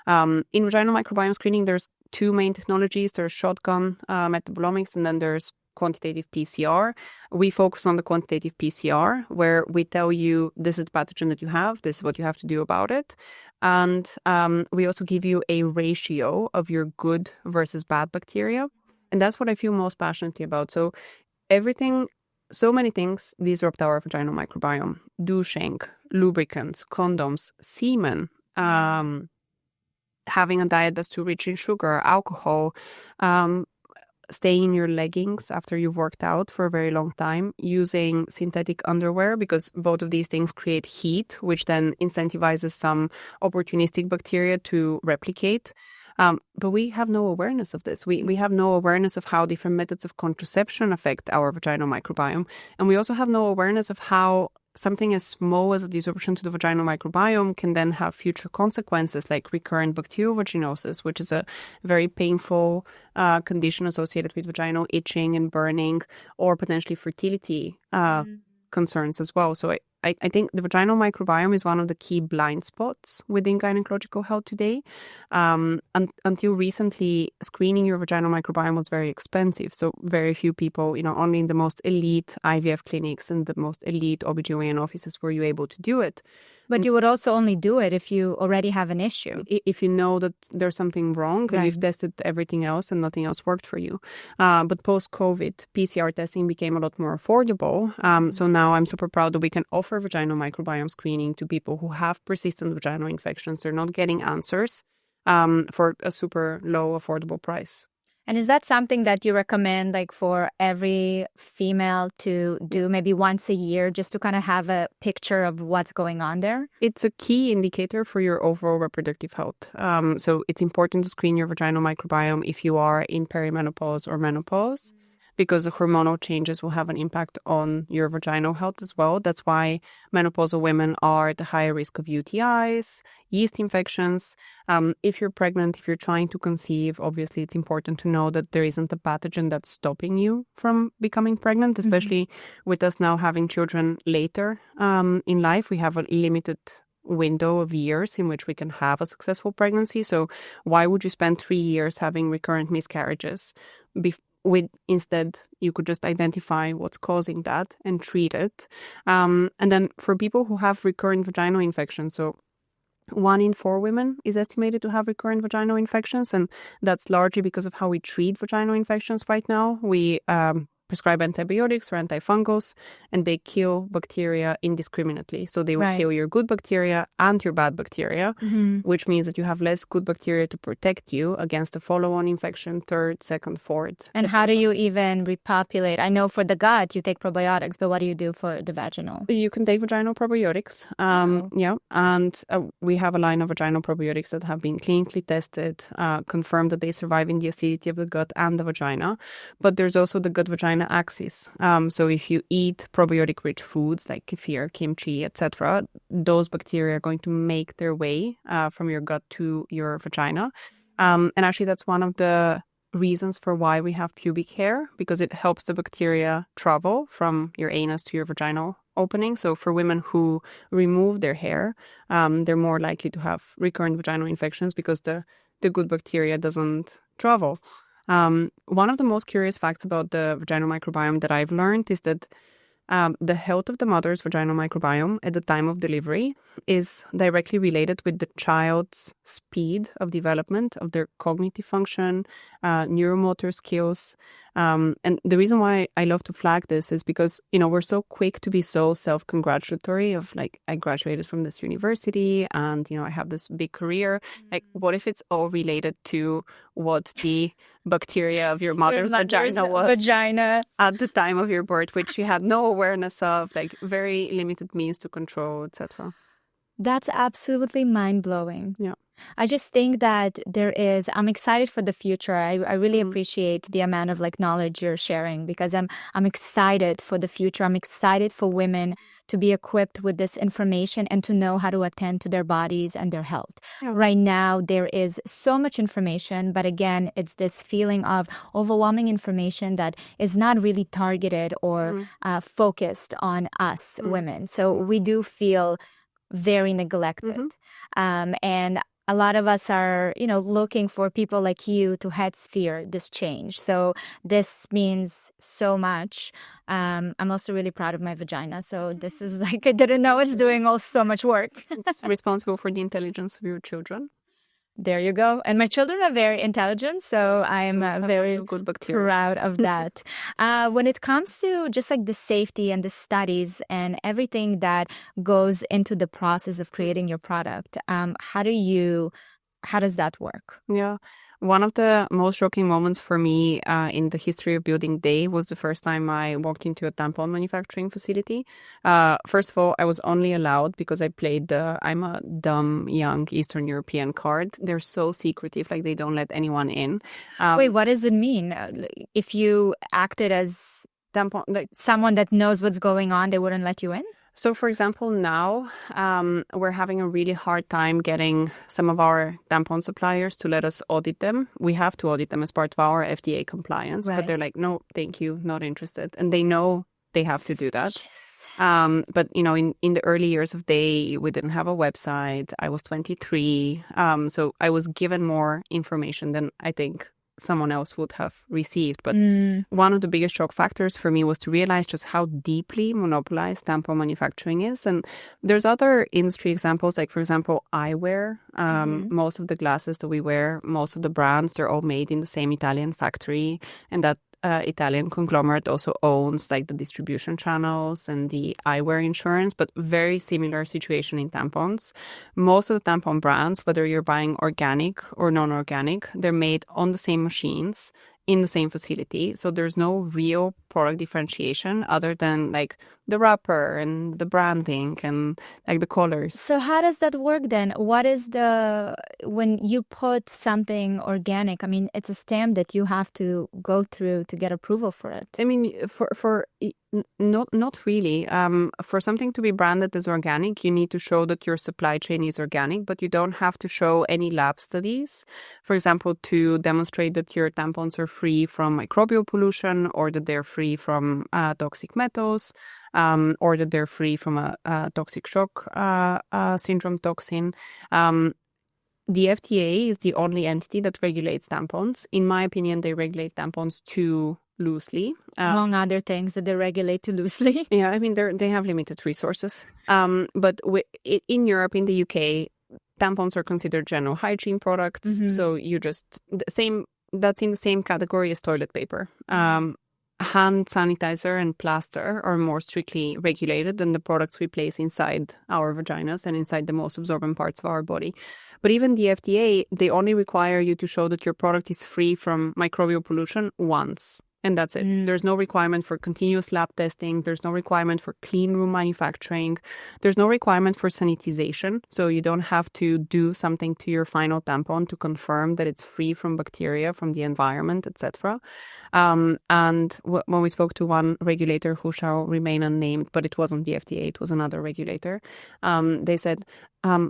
In vaginal microbiome screening, there's two main technologies. There's shotgun metabolomics, and then there's quantitative PCR. We focus on the quantitative PCR, where we tell you this is the pathogen that you have, this is what you have to do about it. And we also give you a ratio of your good versus bad bacteria. And that's what I feel most passionately about. So so many things disrupt our vaginal microbiome. Douching, lubricants, condoms, semen, having a diet that's too rich in sugar, alcohol, staying in your leggings after you've worked out for a very long time, using synthetic underwear, because both of these things create heat, which then incentivizes some opportunistic bacteria to replicate. But we have no awareness of this. We have no awareness of how different methods of contraception affect our vaginal microbiome. And we also have no awareness of how something as small as a disruption to the vaginal microbiome can then have future consequences like recurrent bacteriovaginosis, which is a very painful condition associated with vaginal itching and burning, or potentially fertility concerns as well. So I think the vaginal microbiome is one of the key blind spots within gynecological health today. Until recently, screening your vaginal microbiome was very expensive. So very few people, only in the most elite IVF clinics and the most elite OBGYN offices were you able to do it. But you would also only do it if you already have an issue. If you know that there's something wrong, and you've tested everything else and nothing else worked for you. But post-COVID, PCR testing became a lot more affordable. So now I'm super proud that we can offer vaginal microbiome screening to people who have persistent vaginal infections. They're not getting answers for a super low, affordable price. And is that something that you recommend, like, for every female to do maybe once a year, just to kind of have a picture of what's going on there? It's a key indicator for your overall reproductive health. So it's important to screen your vaginal microbiome if you are in perimenopause or menopause, because the hormonal changes will have an impact on your vaginal health as well. That's why menopausal women are at a higher risk of UTIs, yeast infections. If you're pregnant, if you're trying to conceive, obviously it's important to know that there isn't a pathogen that's stopping you from becoming pregnant, especially with us now having children later in life. We have a limited window of years in which we can have a successful pregnancy. So why would you spend 3 years having recurrent miscarriages? Instead, you could just identify what's causing that and treat it. And then for people who have recurrent vaginal infections, so 1 in 4 women is estimated to have recurrent vaginal infections, and that's largely because of how we treat vaginal infections right now. We prescribe antibiotics or antifungals, and they kill bacteria indiscriminately. So they will kill your good bacteria and your bad bacteria, which means that you have less good bacteria to protect you against the follow-on infection, third, second, fourth. And how do you even repopulate? I know for the gut, you take probiotics, but what do you do for the vaginal? You can take vaginal probiotics. And we have a line of vaginal probiotics that have been clinically tested, confirmed that they survive in the acidity of the gut and the vagina. But there's also the gut-vagina axis. So if you eat probiotic-rich foods like kefir, kimchi, etc., those bacteria are going to make their way from your gut to your vagina. And actually, that's one of the reasons for why we have pubic hair, because it helps the bacteria travel from your anus to your vaginal opening. So for women who remove their hair, they're more likely to have recurrent vaginal infections because the good bacteria doesn't travel. One of the most curious facts about the vaginal microbiome that I've learned is that the health of the mother's vaginal microbiome at the time of delivery is directly related with the child's speed of development of their cognitive function, neuromotor skills. And the reason why I love to flag this is because, we're so quick to be so self-congratulatory of like, I graduated from this university and, I have this big career. Like, what if it's all related to what the bacteria of your mother's vagina was at the time of your birth, which you had no awareness of, like very limited means to control, etc. That's absolutely mind-blowing. Yeah. I just think that I'm excited for the future. I really appreciate the amount of like knowledge you're sharing, because I'm excited for the future. I'm excited for women to be equipped with this information and to know how to attend to their bodies and their health. Yeah. Right now, there is so much information, but again, it's this feeling of overwhelming information that is not really targeted or focused on us women. So we do feel very neglected. And a lot of us are, looking for people like you to head sphere this change. So this means so much. I'm also really proud of my vagina. So this is like, I didn't know it's doing so much work. It's responsible for the intelligence of your children. There you go. And my children are very intelligent, so I'm very proud of that. When it comes to just like the safety and the studies and everything that goes into the process of creating your product, how does that work? Yeah. One of the most shocking moments for me in the history of building Daye was the first time I walked into a tampon manufacturing facility. First of all, I was only allowed because I played I'm a dumb, young Eastern European card. They're so secretive, like they don't let anyone in. Wait, what does it mean? If you acted as tampon, like someone that knows what's going on, they wouldn't let you in? So, for example, now we're having a really hard time getting some of our tampon suppliers to let us audit them. We have to audit them as part of our FDA compliance, but they're like, no, thank you, not interested. And they know they have to do that. But, in the early years of Daye, we didn't have a website. I was 23. So I was given more information than I think someone else would have received. But one of the biggest shock factors for me was to realize just how deeply monopolized tampon manufacturing is. And there's other industry examples, like, for example, eyewear. Most of the glasses that we wear, most of the brands, they're all made in the same Italian factory. And that Italian conglomerate also owns like the distribution channels and the eyewear insurance, but very similar situation in tampons. Most of the tampon brands, whether you're buying organic or non-organic, they're made on the same machines in the same facility. So there's no real product differentiation other than like the wrapper and the branding and like the colors. So how does that work then? What is when you put something organic, I mean, it's a stamp that you have to go through to get approval for it. I mean, not really. For something to be branded as organic, you need to show that your supply chain is organic, but you don't have to show any lab studies. For example, to demonstrate that your tampons are free from microbial pollution, or that they're free from toxic metals, or that they're free from a toxic shock syndrome toxin. The FDA is the only entity that regulates tampons. In my opinion, they regulate tampons too loosely. Among other things that they regulate too loosely. Yeah, I mean, they have limited resources. But in Europe, in the UK, tampons are considered general hygiene products. So you just, that's in the same category as toilet paper. hand sanitizer and plaster are more strictly regulated than the products we place inside our vaginas and inside the most absorbent parts of our body. But even the FDA, they only require you to show that your product is free from microbial pollution once. And that's it. There's no requirement for continuous lab testing. There's no requirement for clean room manufacturing. There's no requirement for sanitization. So you don't have to do something to your final tampon to confirm that it's free from bacteria, from the environment, etc. When we spoke to one regulator who shall remain unnamed, but it wasn't the FDA, it was another regulator, they said,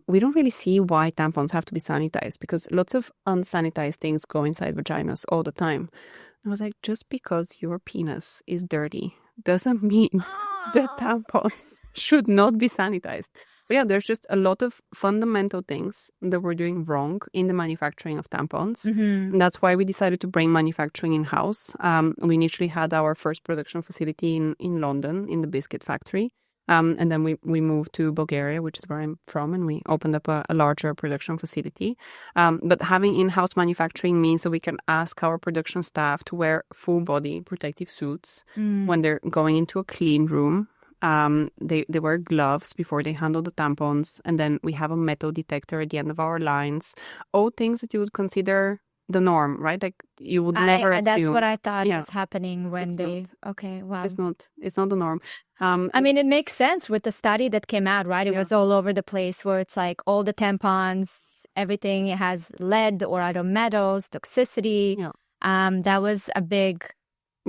we don't really see why tampons have to be sanitized because lots of unsanitized things go inside vaginas all the time. I was like, just because your penis is dirty doesn't mean that tampons should not be sanitized. But yeah, there's just a lot of fundamental things that we're doing wrong in the manufacturing of tampons. And that's why we decided to bring manufacturing in-house. We initially had our first production facility in London, in the biscuit factory. And then we moved to Bulgaria, which is where I'm from, and we opened up a larger production facility. But having in-house manufacturing means that we can ask our production staff to wear full body protective suits when they're going into a clean room. They wear gloves before they handle the tampons, and then we have a metal detector at the end of our lines. All things that you would consider the norm, right? Like you would never assume. That's what I thought is happening when okay, wow. It's not the norm. I mean, it makes sense with the study that came out, right? It was all over the place where it's like all the tampons, everything has lead or other metals, toxicity. That was a big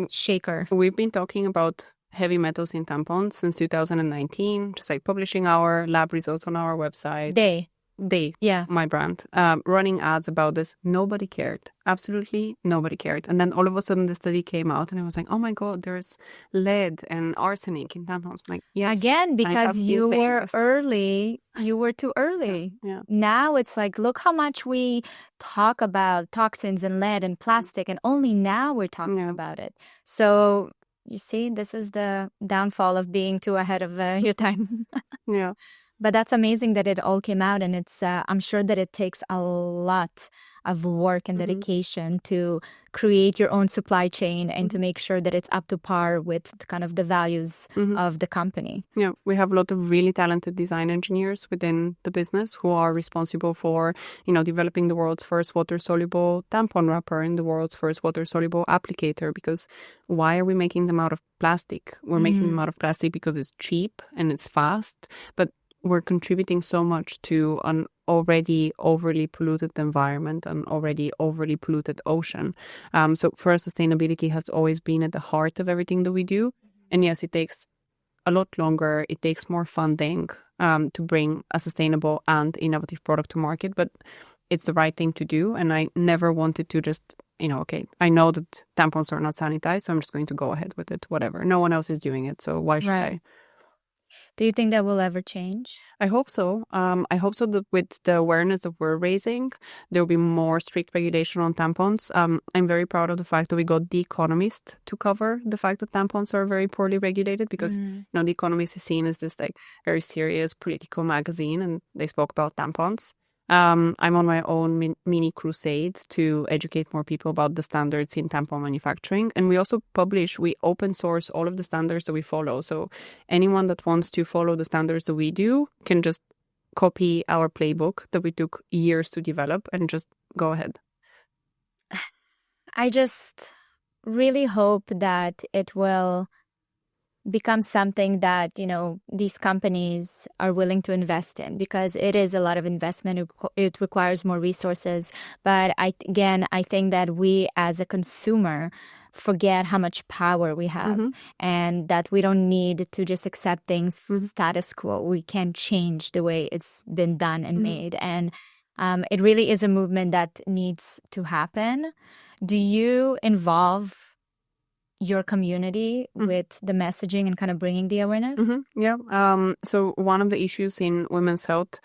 shaker. We've been talking about heavy metals in tampons since 2019, just like publishing our lab results on our website. Daye, my brand, running ads about this. Nobody cared. Absolutely nobody cared. And then all of a sudden the study came out and I was like, oh my God, there's lead and arsenic in tampons. I'm like, yes. Again, because you were early, you were too early. Yeah. Now it's like, look how much we talk about toxins and lead and plastic, and only now we're talking about it. So you see, this is the downfall of being too ahead of your time. Yeah. But that's amazing that it all came out, and it's I'm sure that it takes a lot of work and dedication to create your own supply chain and to make sure that it's up to par with kind of the values of the company. Yeah, we have a lot of really talented design engineers within the business who are responsible for, developing the world's first water-soluble tampon wrapper and the world's first water-soluble applicator. Because why are we making them out of plastic? We're making them out of plastic because it's cheap and it's fast, but we're contributing so much to an already overly polluted environment, an already overly polluted ocean. So for us, sustainability has always been at the heart of everything that we do. And yes, it takes a lot longer. It takes more funding to bring a sustainable and innovative product to market, but it's the right thing to do. And I never wanted to just, okay, I know that tampons are not sanitized, so I'm just going to go ahead with it, whatever. No one else is doing it, so why should I? Do you think that will ever change? I hope so. I hope so that with the awareness that we're raising, there will be more strict regulation on tampons. I'm very proud of the fact that we got The Economist to cover the fact that tampons are very poorly regulated because, The Economist is seen as this like very serious political magazine, and they spoke about tampons. I'm on my own mini crusade to educate more people about the standards in tampon manufacturing. And we also we open source all of the standards that we follow. So anyone that wants to follow the standards that we do can just copy our playbook that we took years to develop and just go ahead. I just really hope that it will become something that, these companies are willing to invest in, because it is a lot of investment. It requires more resources. But I think that we as a consumer forget how much power we have and that we don't need to just accept things for status quo. We can change the way it's been done and made. And it really is a movement that needs to happen. Do you involve your community with the messaging and kind of bringing the awareness? Yeah. So one of the issues in women's health,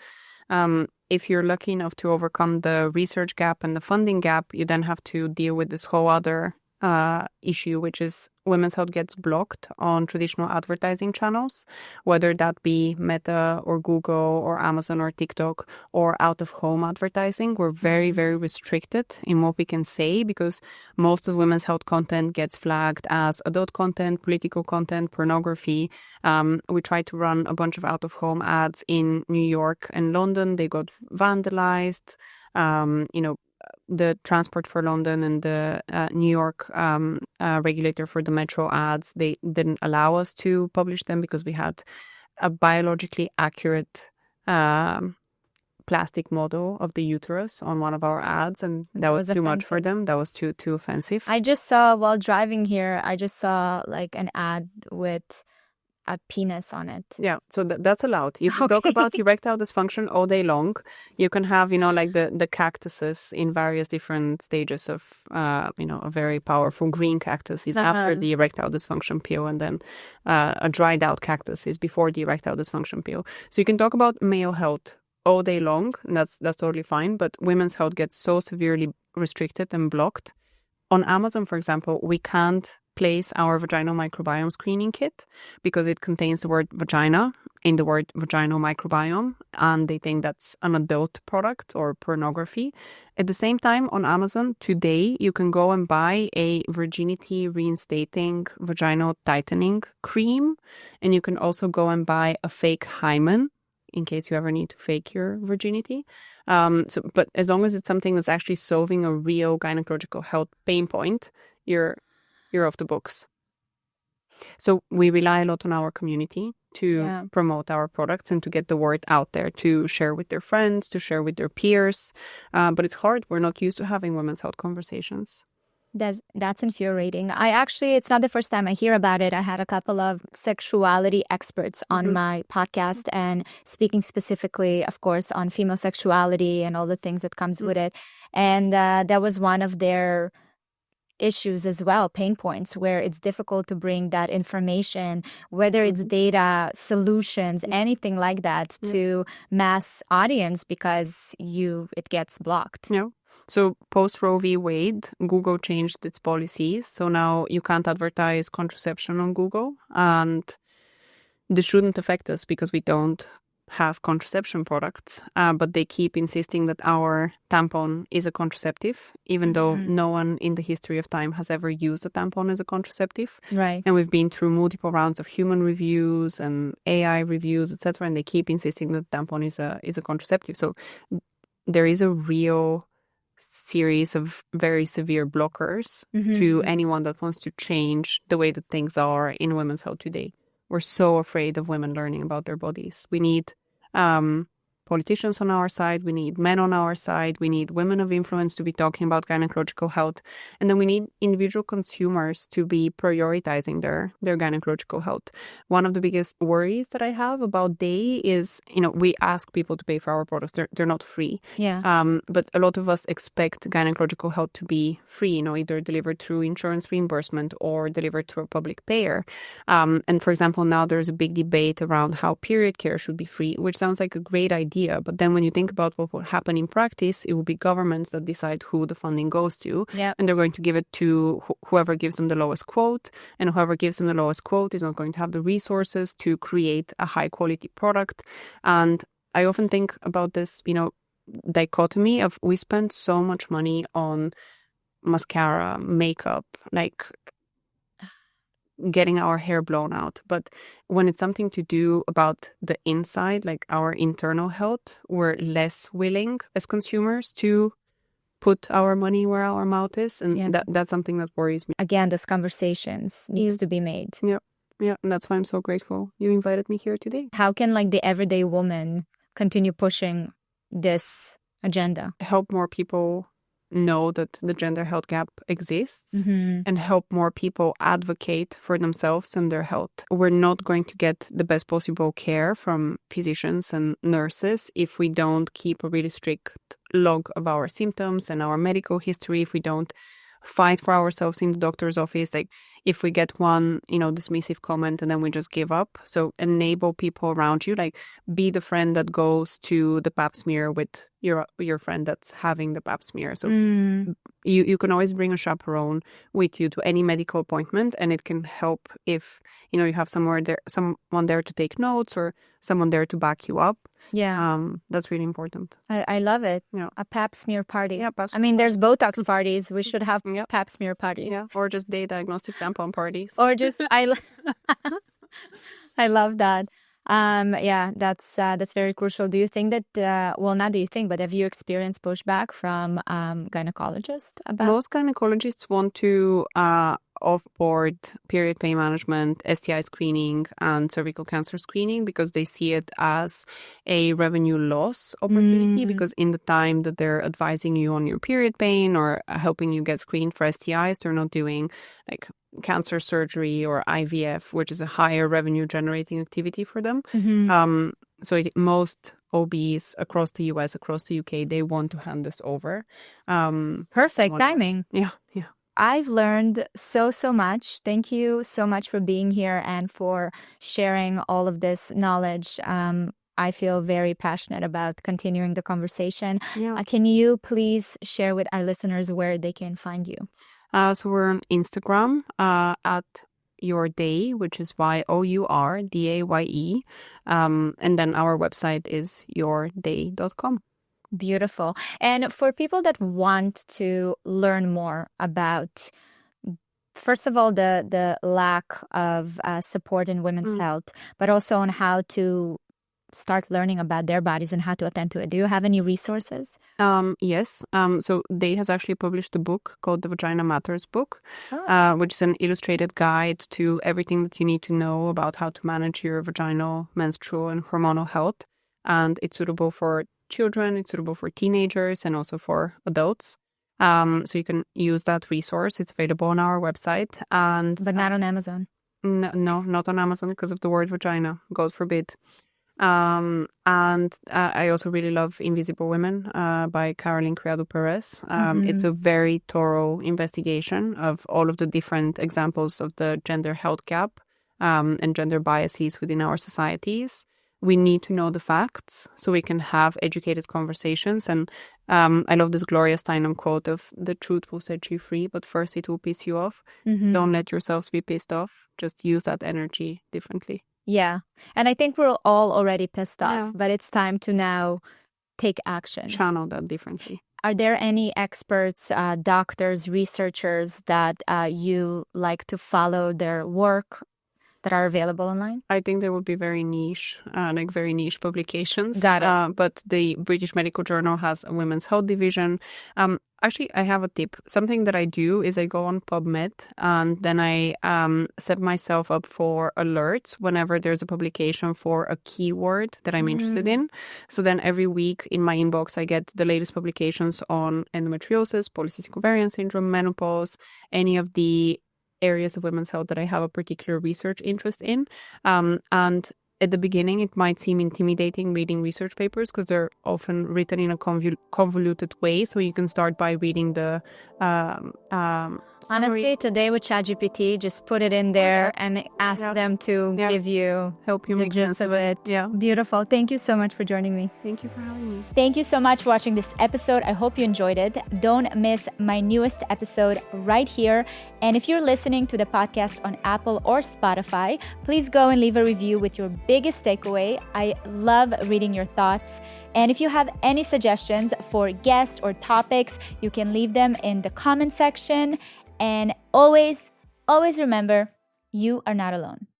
if you're lucky enough to overcome the research gap and the funding gap, you then have to deal with this whole other issue, which is women's health gets blocked on traditional advertising channels, whether that be Meta or Google or Amazon or TikTok or out-of-home advertising. We're very, very restricted in what we can say because most of women's health content gets flagged as adult content, political content, pornography. We tried to run a bunch of out-of-home ads in New York and London. They got vandalized. The Transport for London and the New York regulator for the metro ads, they didn't allow us to publish them because we had a biologically accurate plastic model of the uterus on one of our ads, and that was too much for them. That was too offensive. I just saw, while driving here, like an ad with a penis on it. Yeah, so that's allowed. You can talk about erectile dysfunction all day long. You can have, like the cactuses in various different stages of, a very powerful green cactus is after the erectile dysfunction pill, and then a dried out cactus is before the erectile dysfunction pill. So you can talk about male health all day long, and that's totally fine. But women's health gets so severely restricted and blocked. On Amazon, for example, we can't place our vaginal microbiome screening kit because it contains the word vagina in the word vaginal microbiome, and they think that's an adult product or pornography. At the same time, on Amazon today, you can go and buy a virginity reinstating vaginal tightening cream, and you can also go and buy a fake hymen in case you ever need to fake your virginity. But as long as it's something that's actually solving a real gynecological health pain point, you're off the books. So we rely a lot on our community to promote our products and to get the word out there, to share with their friends, to share with their peers. But it's hard. We're not used to having women's health conversations. That's infuriating. It's not the first time I hear about it. I had a couple of sexuality experts on my podcast and speaking specifically, of course, on female sexuality and all the things that comes with it. And that was one of their issues as well, pain points, where it's difficult to bring that information, whether it's data, solutions, anything like that to mass audience because it gets blocked. Yeah. So post Roe v. Wade, Google changed its policies. So now you can't advertise contraception on Google, and this shouldn't affect us because we don't have contraception products, but they keep insisting that our tampon is a contraceptive, even though no one in the history of time has ever used a tampon as a contraceptive. Right. And we've been through multiple rounds of human reviews and AI reviews, etc., and they keep insisting that tampon is a contraceptive. So there is a real series of very severe blockers to anyone that wants to change the way that things are in women's health today. We're so afraid of women learning about their bodies. We need politicians on our side. We need men on our side. We need women of influence to be talking about gynecological health. And then we need individual consumers to be prioritizing their gynecological health. One of the biggest worries that I have about Daye is, we ask people to pay for our products. They're not free. Yeah. But a lot of us expect gynecological health to be free, either delivered through insurance reimbursement or delivered through a public payer. And for example, now there's a big debate around how period care should be free, which sounds like a great idea. But then when you think about what will happen in practice, it will be governments that decide who the funding goes to. Yep. And they're going to give it to whoever gives them the lowest quote. And whoever gives them the lowest quote is not going to have the resources to create a high quality product. And I often think about this, dichotomy of we spend so much money on mascara, makeup, like getting our hair blown out. But when it's something to do about the inside, like our internal health, we're less willing as consumers to put our money where our mouth is. And that's something that worries me. Again, those conversations needs to be made. Yeah. Yeah. And that's why I'm so grateful you invited me here today. How can the everyday woman continue pushing this agenda? Help more people know that the gender health gap exists and help more people advocate for themselves and their health. We're not going to get the best possible care from physicians and nurses if we don't keep a really strict log of our symptoms and our medical history, if we don't fight for ourselves in the doctor's office, like if we get one, dismissive comment and then we just give up. So enable people around you, like be the friend that goes to the pap smear with your friend that's having the pap smear. So you can always bring a chaperone with you to any medical appointment, and it can help if you have someone there to take notes or someone there to back you up. Yeah. That's really important. I love it. Yeah. A pap smear party. Yeah, I mean, there's Botox parties. We should have pap smear parties. Yeah, or just Daye diagnostic tampon parties. Or just I love that. Yeah, that's very crucial. Do you think that well, not do you think, but have you experienced pushback from gynecologists about? Most gynecologists want to off-board period pain management, STI screening, and cervical cancer screening because they see it as a revenue loss opportunity. Because in the time that they're advising you on your period pain or helping you get screened for STIs, they're not doing like cancer surgery or IVF, which is a higher revenue generating activity for them. So most OBs across the US, across the UK, they want to hand this over. Perfect timing. Yeah. I've learned so much. Thank you so much for being here and for sharing all of this knowledge. I feel very passionate about continuing the conversation. Yeah. Can you please share with our listeners where they can find you? So we're on Instagram at Your Daye, which is YOURDAYE. And then our website is yourdaye.com. Beautiful. And for people that want to learn more about, first of all, the lack of support in women's health, but also on how to start learning about their bodies and how to attend to it, do you have any resources? Yes. So Daye has actually published a book called The Vagina Matters book, which is an illustrated guide to everything that you need to know about how to manage your vaginal, menstrual, and hormonal health. And it's suitable for children, it's suitable for teenagers, and also for adults. So you can use that resource. It's available on our website. But not on Amazon. No, not on Amazon because of the word vagina. God forbid. And I also really love Invisible Women by Caroline Criado Perez. It's a very thorough investigation of all of the different examples of the gender health gap and gender biases within our societies. We need to know the facts so we can have educated conversations. And I love this Gloria Steinem quote of the truth will set you free, but first it will piss you off. Don't let yourselves be pissed off. Just use that energy differently. Yeah. And I think we're all already pissed off, but it's time to now take action. Channel that differently. Are there any experts, doctors, researchers that you like to follow their work that are available online? I think there would be very niche publications. Got it. But the British Medical Journal has a women's health division. Actually, I have a tip. Something that I do is I go on PubMed and then I set myself up for alerts whenever there's a publication for a keyword that I'm interested in. So then every week in my inbox, I get the latest publications on endometriosis, polycystic ovarian syndrome, menopause, any of the areas of women's health that I have a particular research interest in. And at the beginning, it might seem intimidating reading research papers because they're often written in a convoluted way. So you can start by reading the honestly, today with ChatGPT, just put it in there and ask them to help you the make gist sense of it. Yeah. Beautiful. Thank you so much for joining me. Thank you for having me. Thank you so much for watching this episode. I hope you enjoyed it. Don't miss my newest episode right here. And if you're listening to the podcast on Apple or Spotify, please go and leave a review with your biggest takeaway. I love reading your thoughts. And if you have any suggestions for guests or topics, you can leave them in the comment section. And always remember, you are not alone.